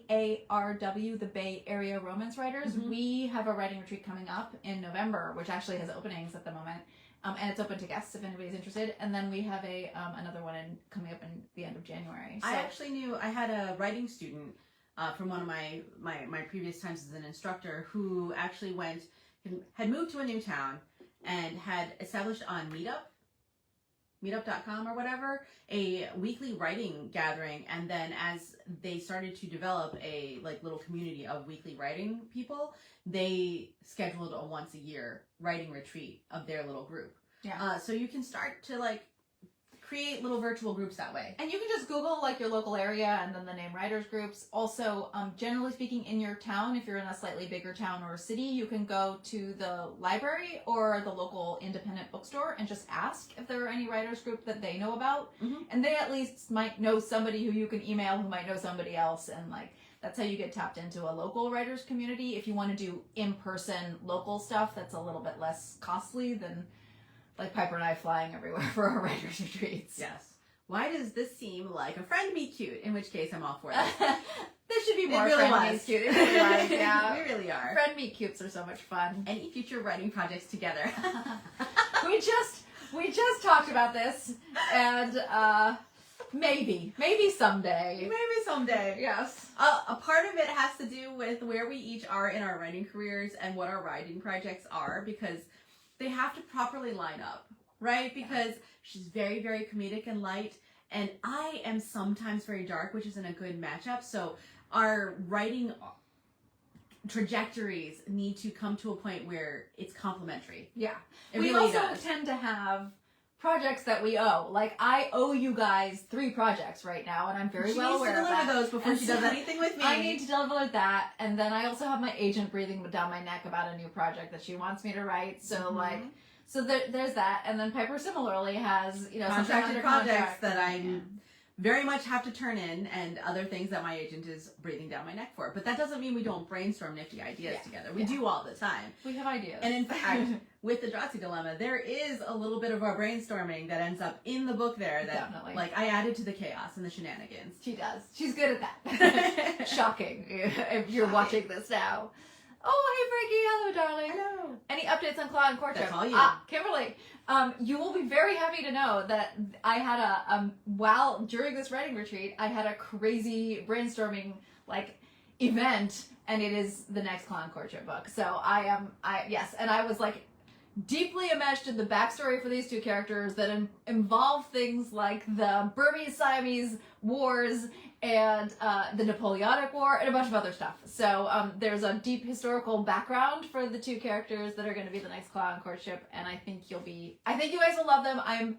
[SPEAKER 1] the Bay Area Romance Writers, we have a writing retreat coming up in November, which actually has openings at the moment. And it's open to guests if anybody's interested. And then we have another one coming up in the end of January. So.
[SPEAKER 2] I actually knew I had a writing student from one of my previous times as an instructor who actually had moved to a new town and had established on meetup.com or whatever, a weekly writing gathering. And then as they started to develop a little community of weekly writing people, they scheduled a once a year writing retreat of their little group.
[SPEAKER 1] Yeah.
[SPEAKER 2] So you can start to create little virtual groups that way.
[SPEAKER 1] And you can just Google your local area and then the name writers groups. Also, generally speaking, in your town, if you're in a slightly bigger town or city, you can go to the library or the local independent bookstore and just ask if there are any writers group that they know about. And they at least might know somebody who you can email who might know somebody else. And that's how you get tapped into a local writers community. If you want to do in-person local stuff, that's a little bit less costly than Piper and I flying everywhere for our writers' retreats.
[SPEAKER 2] Yes. Why does this seem like a friend meet cute? In which case, I'm all for that.
[SPEAKER 1] There should be more
[SPEAKER 2] really
[SPEAKER 1] friend meet cute. It really was, yeah.
[SPEAKER 2] We really are.
[SPEAKER 1] Friend meet cutes are so much fun.
[SPEAKER 2] Any future writing projects together?
[SPEAKER 1] we just talked about this, and maybe someday.
[SPEAKER 2] Maybe someday.
[SPEAKER 1] Yes.
[SPEAKER 2] A part of it has to do with where we each are in our writing careers and what our writing projects are, because they have to properly line up, right? Because she's very, very comedic and light, and I am sometimes very dark, which isn't a good matchup. So our writing trajectories need to come to a point where it's complementary.
[SPEAKER 1] Yeah.
[SPEAKER 2] We
[SPEAKER 1] really also tend to have projects that we owe. I owe you guys 3 projects right now, and I'm very well aware of that.
[SPEAKER 2] She needs to deliver those before she does anything with me.
[SPEAKER 1] I need to deliver that, and then I also have my agent breathing down my neck about a new project that she wants me to write. So there's that, and then Piper similarly has
[SPEAKER 2] contracted projects that I very much have to turn in, and other things that my agent is breathing down my neck for. But that doesn't mean we don't brainstorm nifty ideas together. We do all the time.
[SPEAKER 1] We have ideas.
[SPEAKER 2] And in fact, with the DRATSIE Dilemma, there is a little bit of our brainstorming that ends up in the book there that I added to the chaos and the shenanigans.
[SPEAKER 1] She does. She's good at that. Shocking if you're watching this now. Oh, hey, Frankie. Hello, darling.
[SPEAKER 2] Hello.
[SPEAKER 1] Any updates on Claw and Courtship?
[SPEAKER 2] That's all you.
[SPEAKER 1] Kimberly, you will be very happy to know that I had during this writing retreat, I had a crazy brainstorming, event, and it is the next Claw and Courtship book. So yes, and I was, deeply enmeshed in the backstory for these 2 characters that involve things like the Burmese-Siamese wars and the Napoleonic War and a bunch of other stuff. So there's a deep historical background for the 2 characters that are going to be the next Claw and Courtship, and I think you guys will love them. I'm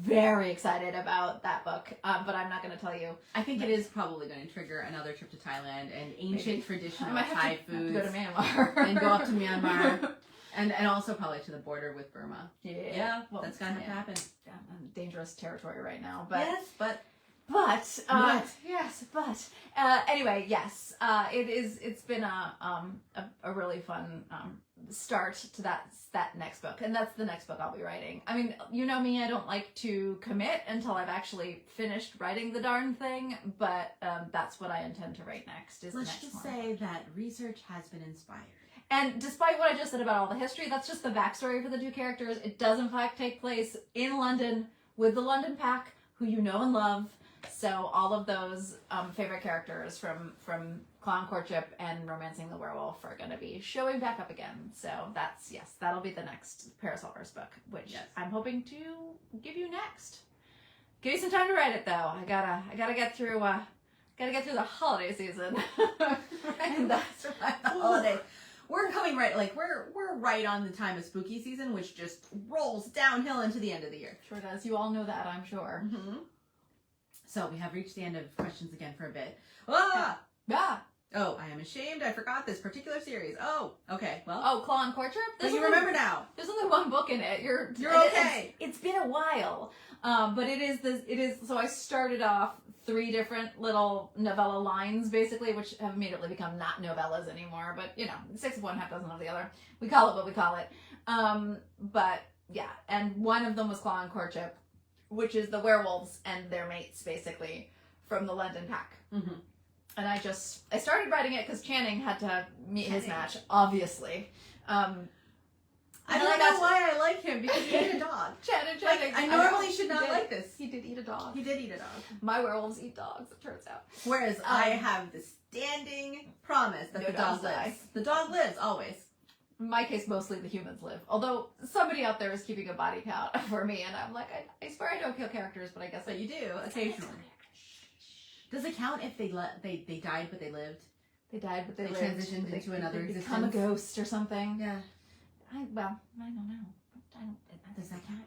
[SPEAKER 1] very excited about that book, but I'm not going to tell you.
[SPEAKER 2] I think it is probably going to trigger another trip to Thailand and ancient traditional Thai foods.
[SPEAKER 1] Go to Myanmar.
[SPEAKER 2] And go up to Myanmar. And also probably to the border with Burma.
[SPEAKER 1] Yeah.
[SPEAKER 2] Well, that's going to have to happen.
[SPEAKER 1] Yeah, dangerous territory right now. But
[SPEAKER 2] yes, but
[SPEAKER 1] anyway, yes. It's been a really fun start to that next book, and that's the next book I'll be writing. I mean, you know me, I don't like to commit until I've actually finished writing the darn thing, but that's what I intend to write next.
[SPEAKER 2] Let's just say that research has been inspired.
[SPEAKER 1] And despite what I just said about all the history, that's just the backstory for the 2 characters. It does in fact take place in London with the London Pack, who you know and love. So all of those favorite characters from Claw and Courtship and Romancing the Werewolf are going to be showing back up again. So that'll be the next Parasolverse book, which I'm hoping to give you next. Give you some time to write it, though. I gotta get through the holiday season.
[SPEAKER 2] And that's right, the holiday. We're coming we're right on the time of spooky season, which just rolls downhill into the end of the year.
[SPEAKER 1] Sure does. You all know that, I'm sure.
[SPEAKER 2] So we have reached the end of questions again for a bit. Oh, I am ashamed. I forgot this particular series. Oh, okay. Well.
[SPEAKER 1] Oh, Claw and Courtship?
[SPEAKER 2] But you remember now.
[SPEAKER 1] There's only one book in it. You're
[SPEAKER 2] okay.
[SPEAKER 1] It's been a while. But it is, so I started off 3 different little novella lines, basically, which have immediately become not novellas anymore, but, 6 of one, half dozen of the other. We call it what we call it. But, yeah, and one of them was Claw and Courtship, which is the werewolves and their mates, basically, from the London Pack.
[SPEAKER 2] Mm-hmm.
[SPEAKER 1] And I started writing it because Channing had to meet his match, obviously.
[SPEAKER 2] I don't know why I like him, because he ate a dog.
[SPEAKER 1] Channing.
[SPEAKER 2] I normally should not like this.
[SPEAKER 1] He did eat a dog.
[SPEAKER 2] He did eat a dog.
[SPEAKER 1] My werewolves eat dogs, it turns out.
[SPEAKER 2] Whereas I have the standing promise that the dog lives. The dog lives, always.
[SPEAKER 1] In my case, mostly the humans live. Although, somebody out there is keeping a body count for me, and I'm like, I swear I don't kill characters, but I guess
[SPEAKER 2] you do, occasionally. Does it count if they died but they lived?
[SPEAKER 1] They died but they lived.
[SPEAKER 2] Transitioned into another existence.
[SPEAKER 1] Become a ghost or something.
[SPEAKER 2] Yeah.
[SPEAKER 1] I don't know.
[SPEAKER 2] Does that count?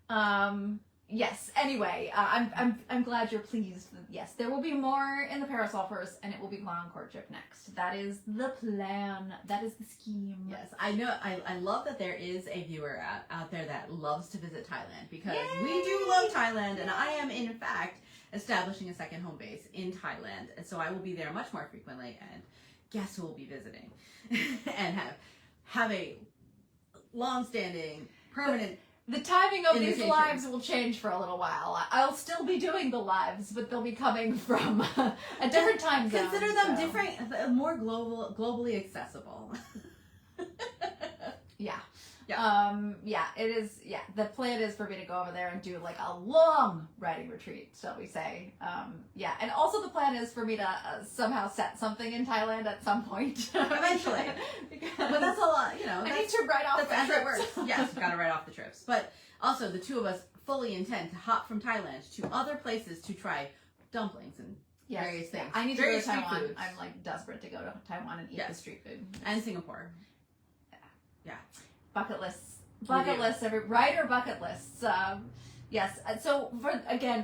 [SPEAKER 1] No. Yes. Anyway, I'm glad you're pleased. Yes, there will be more in the Parasol first, and it will be Claw and Courtship next. That is the plan. That is the scheme.
[SPEAKER 2] Yes, I know. I love that there is a viewer out there that loves to visit Thailand, because we do love Thailand, and I am in fact establishing a second home base in Thailand, and so I will be there much more frequently. And guess who will be visiting, and have a long-standing, permanent.
[SPEAKER 1] The timing of these lives will change for a little while. I'll still be doing the lives, but they'll be coming from a different time zone.
[SPEAKER 2] Consider them different, more globally accessible.
[SPEAKER 1] Yeah. Yeah. It is. Yeah. The plan is for me to go over there and do like a long writing retreat, shall we say? Yeah. And also the plan is for me to somehow set something in Thailand at some point.
[SPEAKER 2] Eventually. But that's a lot,
[SPEAKER 1] I need to write off
[SPEAKER 2] the trips. Yes, you've got to write off the trips. But also, the two of us fully intend to hop from Thailand to other places to try dumplings and various things.
[SPEAKER 1] I need to go to Taiwan. Foods. I'm like desperate to go to Taiwan and eat the street food.
[SPEAKER 2] And Singapore. Yeah.
[SPEAKER 1] Bucket lists, writer bucket lists. Yes. So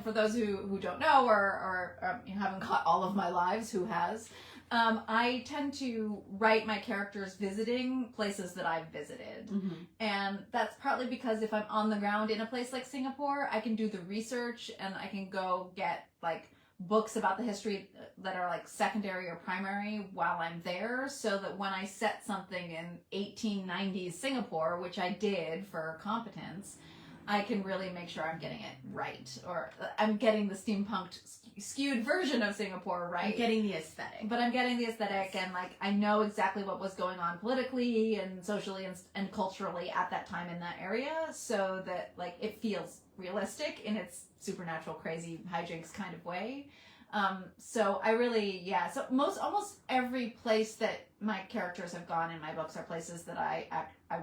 [SPEAKER 1] for those who don't know or haven't caught all of my lives, who has? I tend to write my characters visiting places that I've visited.
[SPEAKER 2] Mm-hmm.
[SPEAKER 1] And that's partly because if I'm on the ground in a place like Singapore, I can do the research and I can go get like books about the history that are like secondary or primary while I'm there, so that when I set something in 1890s Singapore, which I did for competence, I can really make sure I'm getting it right, or I'm getting the steampunk skewed version of Singapore right.
[SPEAKER 2] I'm getting the aesthetic.
[SPEAKER 1] But I'm getting the aesthetic, and like I know exactly what was going on politically and socially and culturally at that time in that area, so that like it feels realistic in its supernatural, crazy hijinks kind of way. So I really, so almost every place that my characters have gone in my books are places that I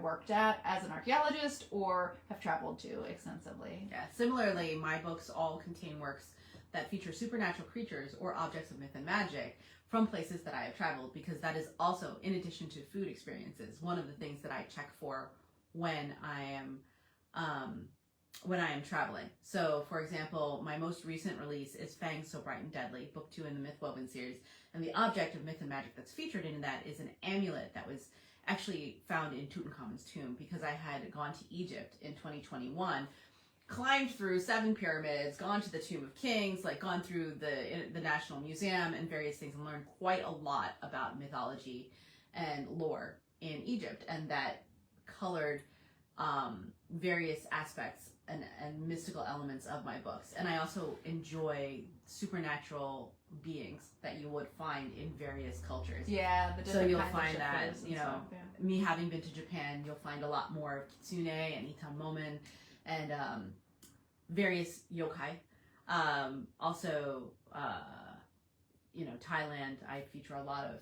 [SPEAKER 1] worked at as an archaeologist or have traveled to extensively.
[SPEAKER 2] Yeah. Similarly, my books all contain works that feature supernatural creatures or objects of myth and magic from places that I have traveled, because that is also, in addition to food experiences, one of the things that I check for when I am traveling. So, for example, my most recent release is FANGS So Bright and Deadly, book 2 in the Mythwoven series, and the object of myth and magic that's featured in that is an amulet that was actually found in Tutankhamun's tomb, because I had gone to Egypt in 2021, climbed through 7 pyramids, gone to the Tomb of Kings, like gone through the National Museum and various things, and learned quite a lot about mythology and lore in Egypt, and that colored various aspects and mystical elements of my books. And I also enjoy supernatural beings that you would find in various cultures.
[SPEAKER 1] Yeah,
[SPEAKER 2] so you'll find that, me having been to Japan, you'll find a lot more of kitsune and itamomon and various yokai. Also, Thailand, I feature a lot of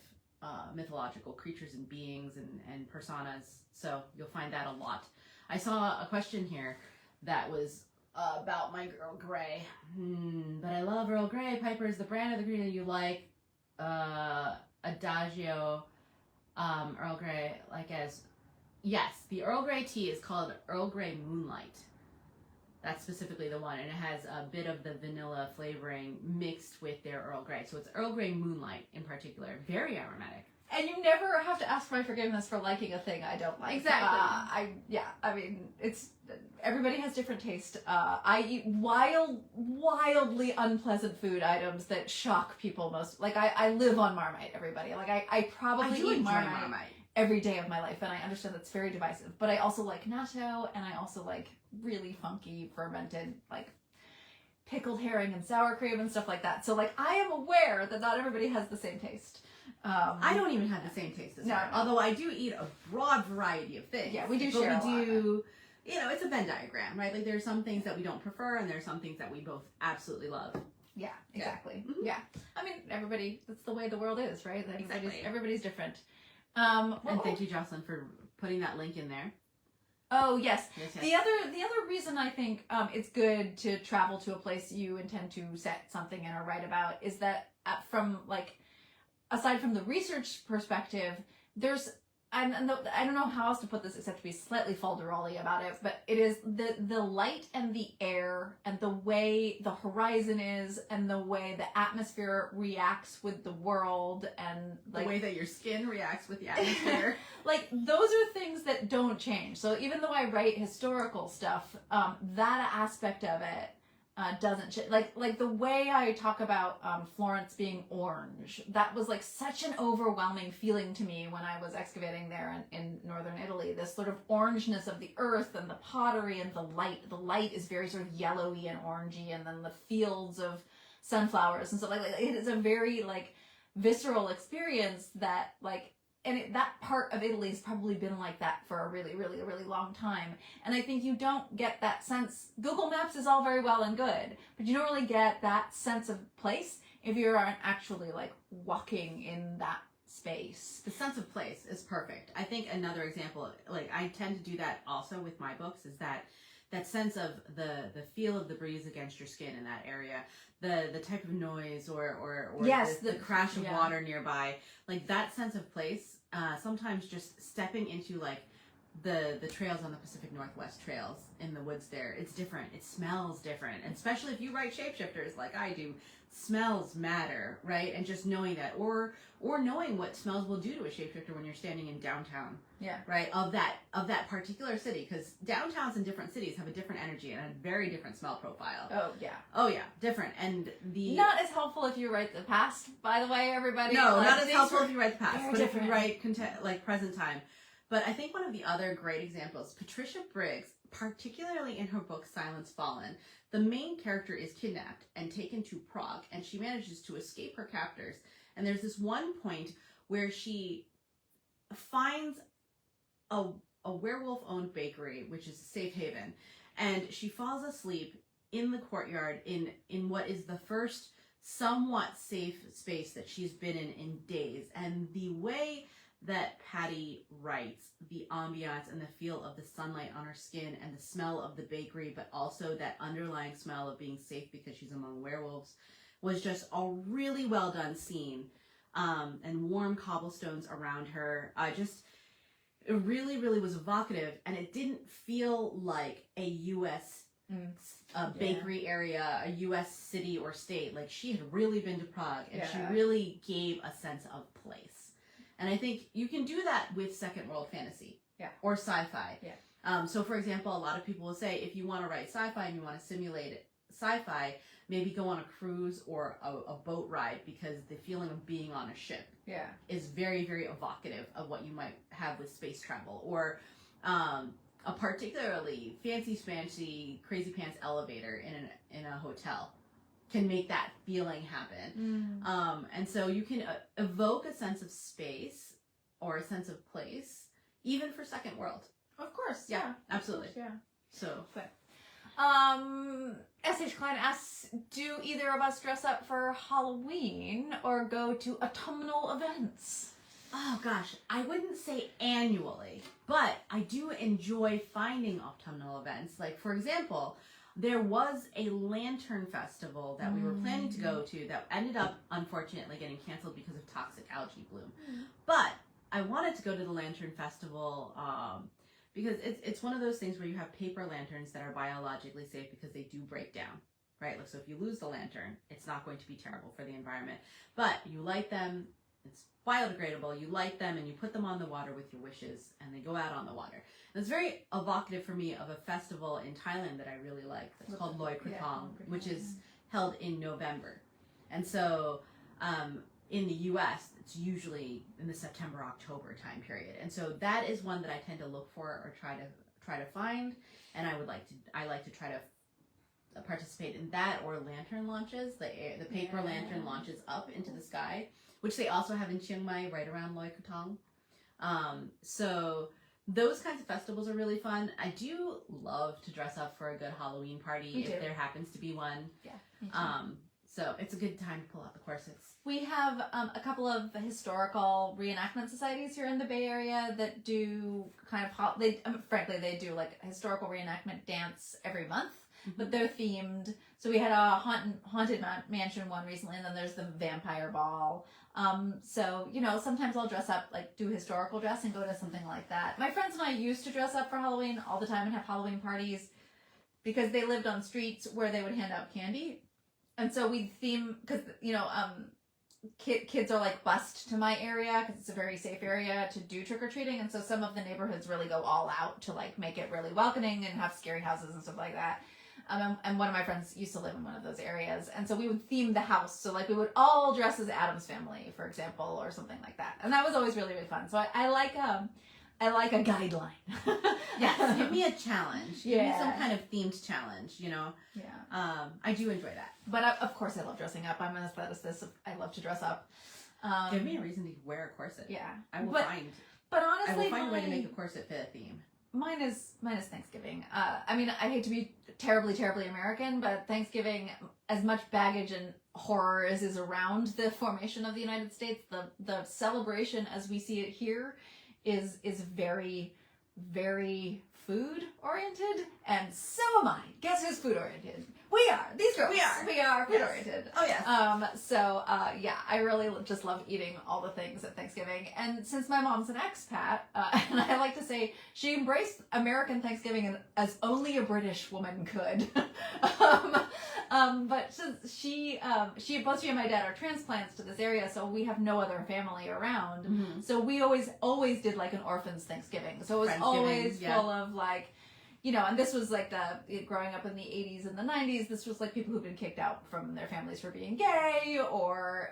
[SPEAKER 2] mythological creatures and beings and personas, so you'll find that a lot. I saw a question here that was about my Earl Grey. But I love Earl Grey. Piper, is the brand of the green that you like Adagio Earl Grey, like as... Yes, the Earl Grey tea is called Earl Grey Moonlight. That's specifically the one, and it has a bit of the vanilla flavoring mixed with their Earl Grey. So it's Earl Grey Moonlight in particular. Very aromatic.
[SPEAKER 1] And you never have to ask my forgiveness for liking a thing I don't like.
[SPEAKER 2] Exactly.
[SPEAKER 1] I mean, it's everybody has different taste. I eat wildly unpleasant food items that shock people most. Like I live on Marmite. Everybody. Like I probably eat Marmite every day of my life, and I understand that's very divisive. But I also like natto, and I also like really funky fermented like pickled herring and sour cream and stuff like that. So like I am aware that not everybody has the same taste.
[SPEAKER 2] I don't even have the same taste as her. Although I do eat a broad variety of things.
[SPEAKER 1] Yeah, we do share a lot.
[SPEAKER 2] You know, it's a Venn diagram, right? Like there's some things that we don't prefer, and there's some things that we both absolutely love.
[SPEAKER 1] Yeah, exactly.
[SPEAKER 2] Yeah. Mm-hmm.
[SPEAKER 1] Yeah. I mean, everybody, that's the way the world is, right? Everybody's different.
[SPEAKER 2] And thank you, Jocelyn, for putting that link in there.
[SPEAKER 1] Oh, yes. The other reason I think it's good to travel to a place you intend to set something in or write about is that from like, aside from the research perspective, there's, I don't know how else to put this except to be slightly folderolly about it, but it is the light and the air and the way the horizon is and the way the atmosphere reacts with the world and like,
[SPEAKER 2] the way that your skin reacts with the atmosphere.
[SPEAKER 1] Like those are things that don't change. So even though I write historical stuff, that aspect of it doesn't change. Like the way I talk about Florence being orange, that was like such an overwhelming feeling to me when I was excavating there in northern Italy. This sort of orangeness of the earth and the pottery and the light. The light is very sort of yellowy and orangey, and then the fields of sunflowers and stuff like it is a very like visceral experience that like. And that part of Italy has probably been like that for a really, really, really long time. And I think you don't get that sense. Google Maps is all very well and good, but you don't really get that sense of place if you aren't actually like walking in that space.
[SPEAKER 2] The sense of place is perfect. I think another example, like I tend to do that also with my books, is that sense of the feel of the breeze against your skin in that area, the type of noise or
[SPEAKER 1] yes,
[SPEAKER 2] the crash of water nearby, like that sense of place. Sometimes just stepping into like the trails on the Pacific Northwest trails in the woods there, it's different. It smells different, and especially if you write shapeshifters like I do, smells matter, right? And just knowing that, or knowing what smells will do to a shapeshifter when you're standing in downtown, right, of that particular city, because downtowns in different cities have a different energy and a very different smell profile. Oh yeah, different. And
[SPEAKER 1] not as helpful if you write the past, by the way, everybody.
[SPEAKER 2] No, not as helpful if you write the past, but if you write like present time. But I think one of the other great examples, Patricia Briggs, particularly in her book Silence Fallen, the main character is kidnapped and taken to Prague, and she manages to escape her captors. And there's this one point where she finds a werewolf-owned bakery, which is a safe haven, and she falls asleep in the courtyard in what is the first somewhat safe space that she's been in days. And the way that Patty writes the ambiance and the feel of the sunlight on her skin and the smell of the bakery, but also that underlying smell of being safe because she's among werewolves, was just a really well done scene. And warm cobblestones around her. It really, really was evocative, and it didn't feel like a U.S. Bakery area, a U.S. city or state. Like she had really been to Prague, and she really gave a sense of place. And I think you can do that with second world fantasy or sci-fi. So, for example, a lot of people will say, if you want to write sci-fi and you want to simulate sci-fi, maybe go on a cruise or a boat ride, because the feeling of being on a ship is very, very evocative of what you might have with space travel. Or a particularly fancy, crazy pants elevator in a hotel can make that feeling happen. And so you can evoke a sense of space or a sense of place, even for second world.
[SPEAKER 1] Of course.
[SPEAKER 2] Yeah, absolutely.
[SPEAKER 1] Course,
[SPEAKER 2] So.
[SPEAKER 1] S.H. Klein asks, do either of us dress up for Halloween or go to autumnal events?
[SPEAKER 2] Oh gosh, I wouldn't say annually, but I do enjoy finding autumnal events. Like, for example, there was a lantern festival that we were planning to go to that ended up, unfortunately, getting canceled because of toxic algae bloom. But I wanted to go to the lantern festival because it's one of those things where you have paper lanterns that are biologically safe because they do break down, right? Like, so if you lose the lantern, it's not going to be terrible for the environment. But you light them, it's biodegradable, you light them and you put them on the water with your wishes and they go out on the water. And it's very evocative for me of a festival in Thailand that I really like. It's called Loy Krathong, which is held in November. And so in the US, it's usually in the September-October time period. And so that is one that I tend to look for or try to find. And I like to try to participate in that, or lantern launches, the paper lantern launches up into the sky, which they also have in Chiang Mai right around Loy Krathong. So those kinds of festivals are really fun. I do love to dress up for a good Halloween party if there happens to be one.
[SPEAKER 1] Yeah, me too.
[SPEAKER 2] So it's a good time to pull out the corsets.
[SPEAKER 1] We have a couple of historical reenactment societies here in the Bay Area that do kind of, frankly, they do like historical reenactment dance every month, but they're themed. So we had a haunted mansion one recently, and then there's the vampire ball. So, you know, sometimes I'll dress up, like do historical dress and go to something like that. My friends and I used to dress up for Halloween all the time and have Halloween parties because they lived on streets where they would hand out candy. And so we'd theme, because, you know, kids are like bused to my area because it's a very safe area to do trick-or-treating. And so some of the neighborhoods really go all out to like make it really welcoming and have scary houses and stuff like that. And one of my friends used to live in one of those areas. And so we would theme the house. So like we would all dress as Addams Family, for example, or something like that. And that was always really, really fun. So I like a guideline.
[SPEAKER 2] Yes, give me a challenge.
[SPEAKER 1] Yeah.
[SPEAKER 2] Give me some kind of themed challenge, you know?
[SPEAKER 1] Yeah.
[SPEAKER 2] I do enjoy that.
[SPEAKER 1] But of course I love dressing up. I'm an aestheticist. I love to dress up.
[SPEAKER 2] Give me a reason to wear a corset.
[SPEAKER 1] Yeah.
[SPEAKER 2] But honestly, I will find a way to
[SPEAKER 1] my-
[SPEAKER 2] make a corset fit a theme.
[SPEAKER 1] Mine is Thanksgiving. I mean, I hate to be terribly, terribly American, but Thanksgiving, as much baggage and horror as is around the formation of the United States, the celebration as we see it here is very, very food oriented, and so am I. Guess who's food oriented? We are. These girls. We are food oriented.
[SPEAKER 2] Oh yes.
[SPEAKER 1] Yeah, I really just love eating all the things at Thanksgiving. And since my mom's an expat, and I like to say she embraced American Thanksgiving as only a British woman could. But since both she and my dad are transplants to this area, so we have no other family around.
[SPEAKER 2] Mm-hmm.
[SPEAKER 1] So we always did like an orphan's Thanksgiving. So it was always full of like, you know, and this was like growing up in the 80s and the 90s, this was like people who've been kicked out from their families for being gay, or,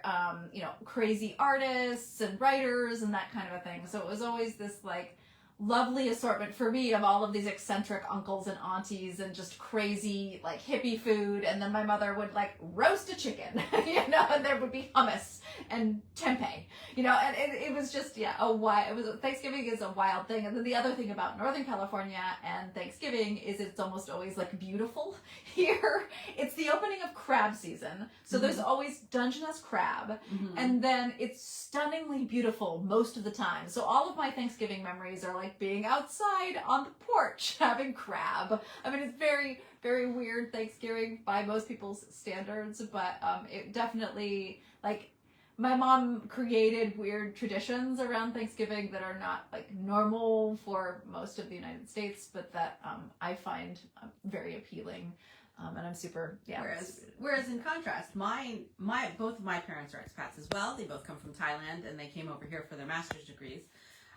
[SPEAKER 1] you know, crazy artists and writers and that kind of a thing. So it was always this like lovely assortment for me of all of these eccentric uncles and aunties and just crazy like hippie food. And then my mother would like roast a chicken, you know, and there would be hummus and tempeh, you know, and it was just, Thanksgiving is a wild thing. And then the other thing about Northern California and Thanksgiving is it's almost always like beautiful here. It's the opening of crab season. So there's always Dungeness crab, and then it's stunningly beautiful most of the time. So all of my Thanksgiving memories are like being outside on the porch having crab. I mean, it's very, very weird Thanksgiving by most people's standards, but it definitely, like, my mom created weird traditions around Thanksgiving that are not like normal for most of the United States, but that I find very appealing. And I'm super,
[SPEAKER 2] Whereas in contrast, both of my parents are expats as well. They both come from Thailand, and they came over here for their master's degrees.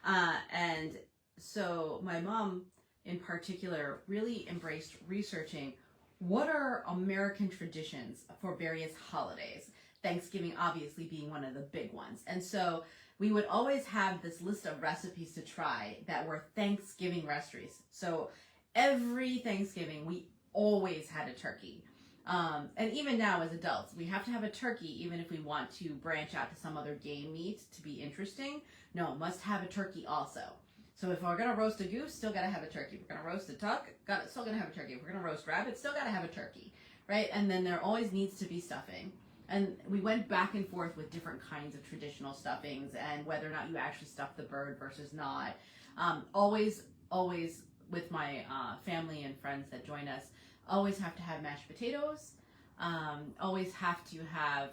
[SPEAKER 2] And so my mom in particular really embraced researching what are American traditions for various holidays, Thanksgiving obviously being one of the big ones. And so we would always have this list of recipes to try that were Thanksgiving recipes. So every Thanksgiving we always had a turkey. And even now as adults, we have to have a turkey even if we want to branch out to some other game meat to be interesting. No, must have a turkey also. So if we're going to roast a goose, still got to have a turkey. If we're going to roast a duck, still going to have a turkey. If we're going to roast rabbit, still got to have a turkey, right? And then there always needs to be stuffing. And we went back and forth with different kinds of traditional stuffings and whether or not you actually stuff the bird versus not. Always with my family and friends that join us, always have to have mashed potatoes. Always have to have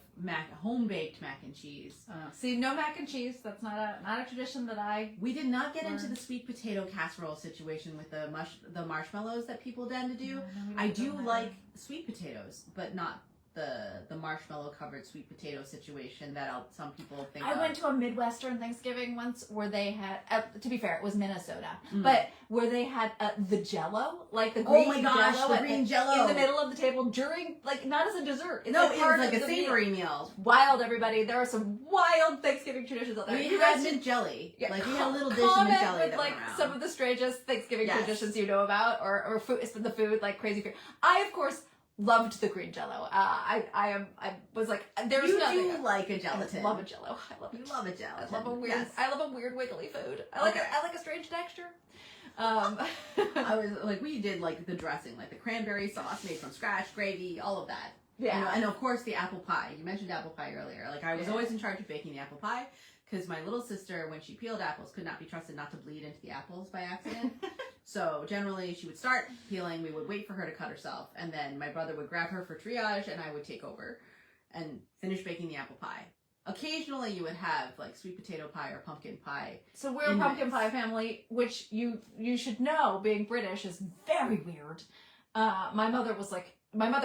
[SPEAKER 2] home-baked mac and cheese.
[SPEAKER 1] See, no mac and cheese. That's not a tradition that I...
[SPEAKER 2] We did not get into the sweet potato casserole situation with the marshmallows that people tend to do.
[SPEAKER 1] No,
[SPEAKER 2] I do like sweet potatoes, but not the marshmallow covered sweet potato situation that some people think
[SPEAKER 1] I went to a Midwestern Thanksgiving once where they had, to be fair, it was Minnesota, but where they had the Jello, like the green Jello,
[SPEAKER 2] the green Jello
[SPEAKER 1] in the middle of the table during, like, not as a dessert. It's
[SPEAKER 2] no,
[SPEAKER 1] like
[SPEAKER 2] it was like a savory meal.
[SPEAKER 1] Wild, everybody. There are some wild Thanksgiving traditions out there.
[SPEAKER 2] We had mint jelly.
[SPEAKER 1] Yeah,
[SPEAKER 2] like we had a little dish of mint jelly
[SPEAKER 1] with, like, some of the strangest Thanksgiving traditions you know about, or food, the food, like crazy food. I, of course, loved the green Jello. I was like, there's nothing.
[SPEAKER 2] You do like a gelatin.
[SPEAKER 1] I love a Jello. I love it.
[SPEAKER 2] You love a gelatin.
[SPEAKER 1] I love a weird.
[SPEAKER 2] Yes.
[SPEAKER 1] I love a weird wiggly food. I like a strange texture.
[SPEAKER 2] I was like, we did like the dressing, like the cranberry sauce made from scratch, gravy, all of that.
[SPEAKER 1] Yeah.
[SPEAKER 2] You know, and of course the apple pie. You mentioned apple pie earlier. Like I was always in charge of baking the apple pie because my little sister, when she peeled apples, could not be trusted not to bleed into the apples by accident. So generally she would start peeling, we would wait for her to cut herself, and then my brother would grab her for triage and I would take over and finish baking the apple pie. Occasionally you would have like sweet potato pie or pumpkin pie.
[SPEAKER 1] So we're a pumpkin pie family, which you should know, being British, is very weird. My mother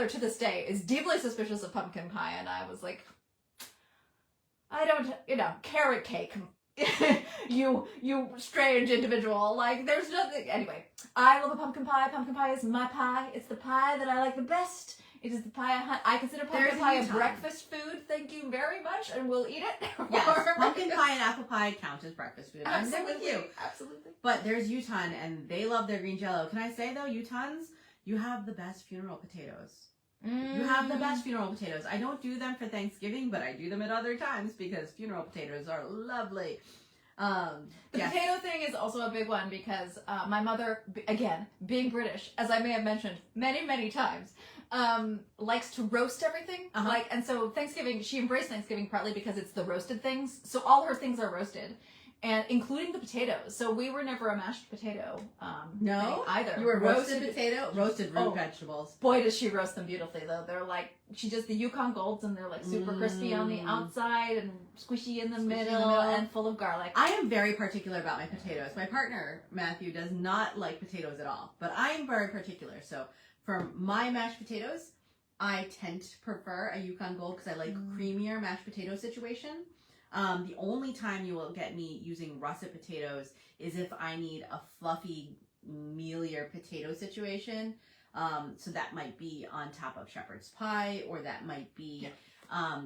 [SPEAKER 1] to this day is deeply suspicious of pumpkin pie, and I was like, I don't, carrot cake. you strange individual. Like, there's nothing. Anyway, I love a pumpkin pie. Pumpkin pie is my pie. It's the pie that I like the best. It is the pie I consider pumpkin pie a breakfast food. Thank you very much, and we'll eat it.
[SPEAKER 2] Yes, pumpkin pie and apple pie count as breakfast food. I'm there with you.
[SPEAKER 1] Absolutely.
[SPEAKER 2] But there's Utah, and they love their green Jello. Can I say though, Utahns, you have the best funeral potatoes. You have the best funeral potatoes. I don't do them for Thanksgiving, but I do them at other times because funeral potatoes are lovely.
[SPEAKER 1] The potato thing is also a big one because my mother, again, being British, as I may have mentioned many, many times, likes to roast everything. And so Thanksgiving, she embraced Thanksgiving partly because it's the roasted things. So all her things are roasted, and including the potatoes. So we were never a mashed potato
[SPEAKER 2] no
[SPEAKER 1] either.
[SPEAKER 2] You were roasted potato, roasted root vegetables.
[SPEAKER 1] Boy, does she roast them beautifully though. They're like, she does the Yukon Golds, and they're like super crispy on the outside and squishy in the middle and full of garlic.
[SPEAKER 2] I am very particular about my potatoes. My partner, Matthew, does not like potatoes at all, but I am very particular. So for my mashed potatoes, I tend to prefer a Yukon Gold because I like creamier mashed potato situation. The only time you will get me using russet potatoes is if I need a fluffy, mealier potato situation. So that might be on top of shepherd's pie, or that might be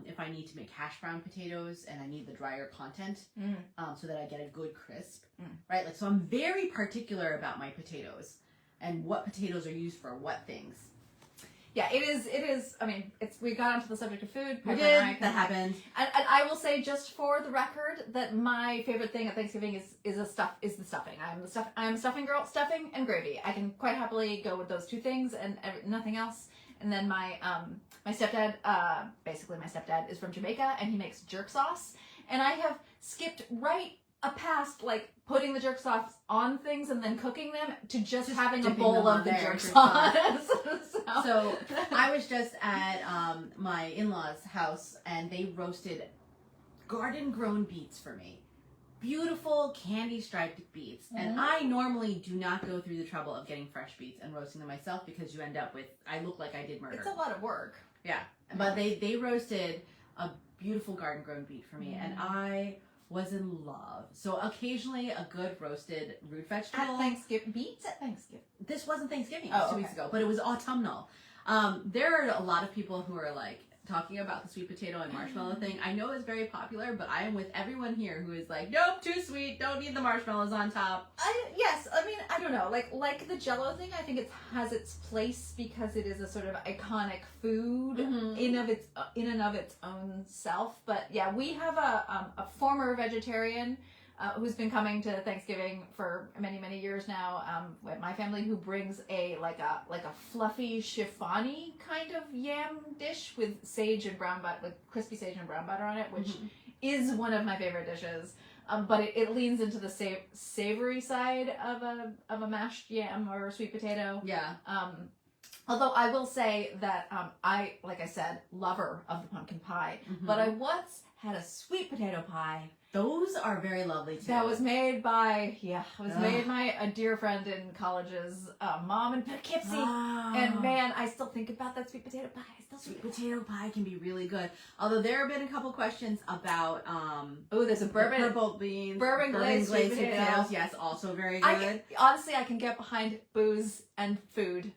[SPEAKER 2] if I need to make hash brown potatoes and I need the drier content so that I get a good crisp. Right? Like, so I'm very particular about my potatoes and what potatoes are used for what things.
[SPEAKER 1] Yeah, it is. I mean, we got onto the subject of food.
[SPEAKER 2] We did. That happened.
[SPEAKER 1] And I will say, just for the record, that my favorite thing at Thanksgiving is the stuffing. I'm a stuffing girl. Stuffing and gravy. I can quite happily go with those two things and nothing else. And then my stepdad, basically my stepdad is from Jamaica, and he makes jerk sauce. And I have skipped right past like putting the jerk sauce on things and then cooking them to just having a bowl of the jerk sauce.
[SPEAKER 2] So I was just at my in-laws' house, and they roasted garden-grown beets for me. Beautiful candy-striped beets. And I normally do not go through the trouble of getting fresh beets and roasting them myself because you end up with, I look like I did murder.
[SPEAKER 1] It's a lot of work.
[SPEAKER 2] Yeah. But they roasted a beautiful garden-grown beet for me, and I was in love. So occasionally a good roasted root vegetable.
[SPEAKER 1] At Thanksgiving. Beets at Thanksgiving.
[SPEAKER 2] This wasn't Thanksgiving. It was 2 weeks ago, but it was autumnal. There are a lot of people who are like talking about the sweet potato and marshmallow thing. I know it's very popular, but I am with everyone here who is like, nope, too sweet. Don't need the marshmallows on top.
[SPEAKER 1] Yes, I mean, I don't know. Like the Jello thing, I think it has its place because it is a sort of iconic food in and of its own self. But yeah, we have a former vegetarian who's been coming to Thanksgiving for many, many years now, with my family, who brings a fluffy chiffon-y kind of yam dish with sage and brown butter, with crispy sage and brown butter on it, which is one of my favorite dishes. But it leans into the savory side of a mashed yam or sweet potato.
[SPEAKER 2] Yeah.
[SPEAKER 1] Although I will say that I, like I said, lover of the pumpkin pie.
[SPEAKER 2] Mm-hmm.
[SPEAKER 1] But I once had a sweet potato pie.
[SPEAKER 2] Those are very lovely too.
[SPEAKER 1] That was made by, made by a dear friend in college's mom in Poughkeepsie.
[SPEAKER 2] Oh.
[SPEAKER 1] And man, I still think about that sweet potato pie.
[SPEAKER 2] Sweet potato pie can be really good. Although there have been a couple questions about
[SPEAKER 1] there's a bourbon
[SPEAKER 2] beans,
[SPEAKER 1] bourbon glazed sweet
[SPEAKER 2] potatoes. Yes, also very good.
[SPEAKER 1] Honestly, I can get behind booze and food.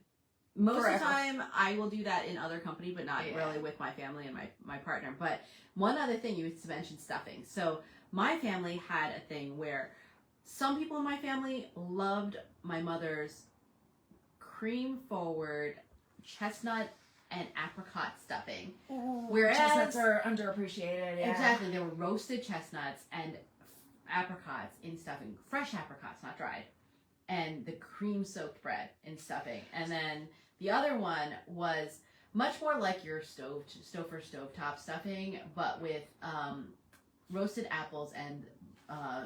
[SPEAKER 2] Most
[SPEAKER 1] forever.
[SPEAKER 2] of the time, I will do that in other company, but not really with my family and my partner. But one other thing, you mentioned stuffing. So my family had a thing where some people in my family loved my mother's cream-forward chestnut and apricot stuffing.
[SPEAKER 1] Ooh,
[SPEAKER 2] whereas
[SPEAKER 1] chestnuts are underappreciated. Yeah.
[SPEAKER 2] Exactly, there were roasted chestnuts and apricots in stuffing, fresh apricots, not dried, and the cream-soaked bread in stuffing. And then the other one was much more like your stovetop stuffing, but with roasted apples and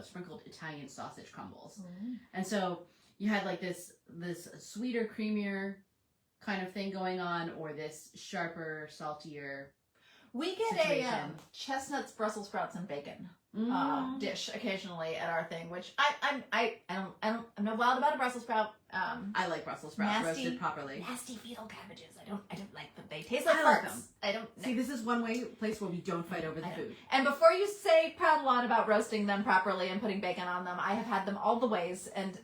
[SPEAKER 2] sprinkled Italian sausage crumbles.
[SPEAKER 1] Mm-hmm.
[SPEAKER 2] And so you had like this sweeter, creamier kind of thing going on, or this sharper, saltier.
[SPEAKER 1] We get
[SPEAKER 2] situation.
[SPEAKER 1] a chestnuts, Brussels sprouts, and bacon dish occasionally at our thing, which I'm not wild about a Brussels sprout.
[SPEAKER 2] I like Brussels sprouts roasted properly.
[SPEAKER 1] Nasty fetal cabbages. I don't like them. They taste like
[SPEAKER 2] I like
[SPEAKER 1] farts.
[SPEAKER 2] them.
[SPEAKER 1] I don't
[SPEAKER 2] See, this is one place where we don't fight over the food.
[SPEAKER 1] And before you say proud lot about roasting them properly and putting bacon on them, I have had them all the ways, and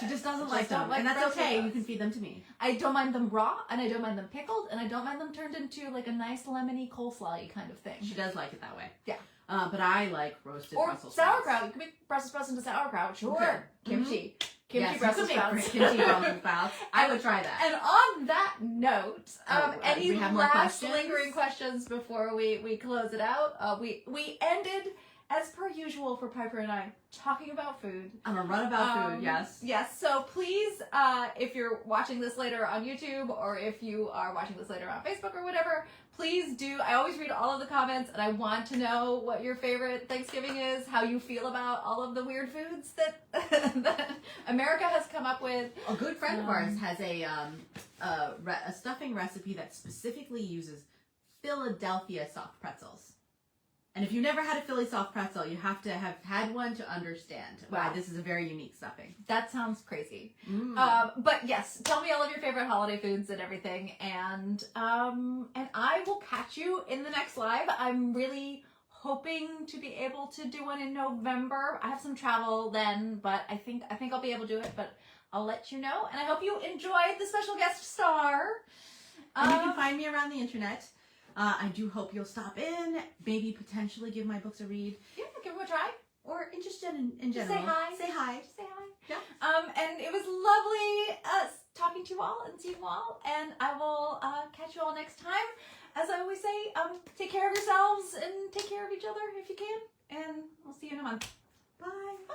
[SPEAKER 2] she just doesn't like them, and that's okay. You can feed them to me.
[SPEAKER 1] I don't mind them raw, and I don't mind them pickled, and I don't mind them turned into like a nice lemony coleslaw-y kind of thing.
[SPEAKER 2] She does like it that way.
[SPEAKER 1] Yeah.
[SPEAKER 2] But I like roasted
[SPEAKER 1] or
[SPEAKER 2] Brussels sprouts.
[SPEAKER 1] sauerkraut. You can make Brussels sprouts into sauerkraut. Sure.
[SPEAKER 2] Okay.
[SPEAKER 1] Kimchi.
[SPEAKER 2] Mm-hmm.
[SPEAKER 1] Kimchi Brussels sprouts.
[SPEAKER 2] Kimchi Brussels sprouts. I would try that.
[SPEAKER 1] And on that note, any
[SPEAKER 2] we have more
[SPEAKER 1] last
[SPEAKER 2] questions?
[SPEAKER 1] lingering questions before we close it out? We ended, as per usual for Piper and I, talking about food.
[SPEAKER 2] I'm a run about food, yes.
[SPEAKER 1] Yes, so please, if you're watching this later on YouTube, or if you are watching this later on Facebook or whatever, please do. I always read all of the comments, and I want to know what your favorite Thanksgiving is, how you feel about all of the weird foods that, that America has come up with.
[SPEAKER 2] A good friend of ours has a stuffing recipe that specifically uses Philadelphia soft pretzels. And if you never had a Philly soft pretzel, you have to have had one to understand why this is a very unique stuffing.
[SPEAKER 1] That sounds crazy.
[SPEAKER 2] Mm.
[SPEAKER 1] But yes, tell me all of your favorite holiday foods and everything, and I will catch you in the next live. I'm really hoping to be able to do one in November. I have some travel then, but I think I'll be able to do it. But I'll let you know, and I hope you enjoyed the special guest star.
[SPEAKER 2] And you can find me around the internet. I do hope you'll stop in, maybe potentially give my books a read.
[SPEAKER 1] Yeah, give them a try.
[SPEAKER 2] Or interested in general.
[SPEAKER 1] Say hi.
[SPEAKER 2] Say hi.
[SPEAKER 1] Just say hi.
[SPEAKER 2] Yeah.
[SPEAKER 1] And it was lovely talking to you all and seeing you all. And I will catch you all next time. As I always say, take care of yourselves and take care of each other if you can. And we'll see you in a month.
[SPEAKER 2] Bye.
[SPEAKER 1] Bye.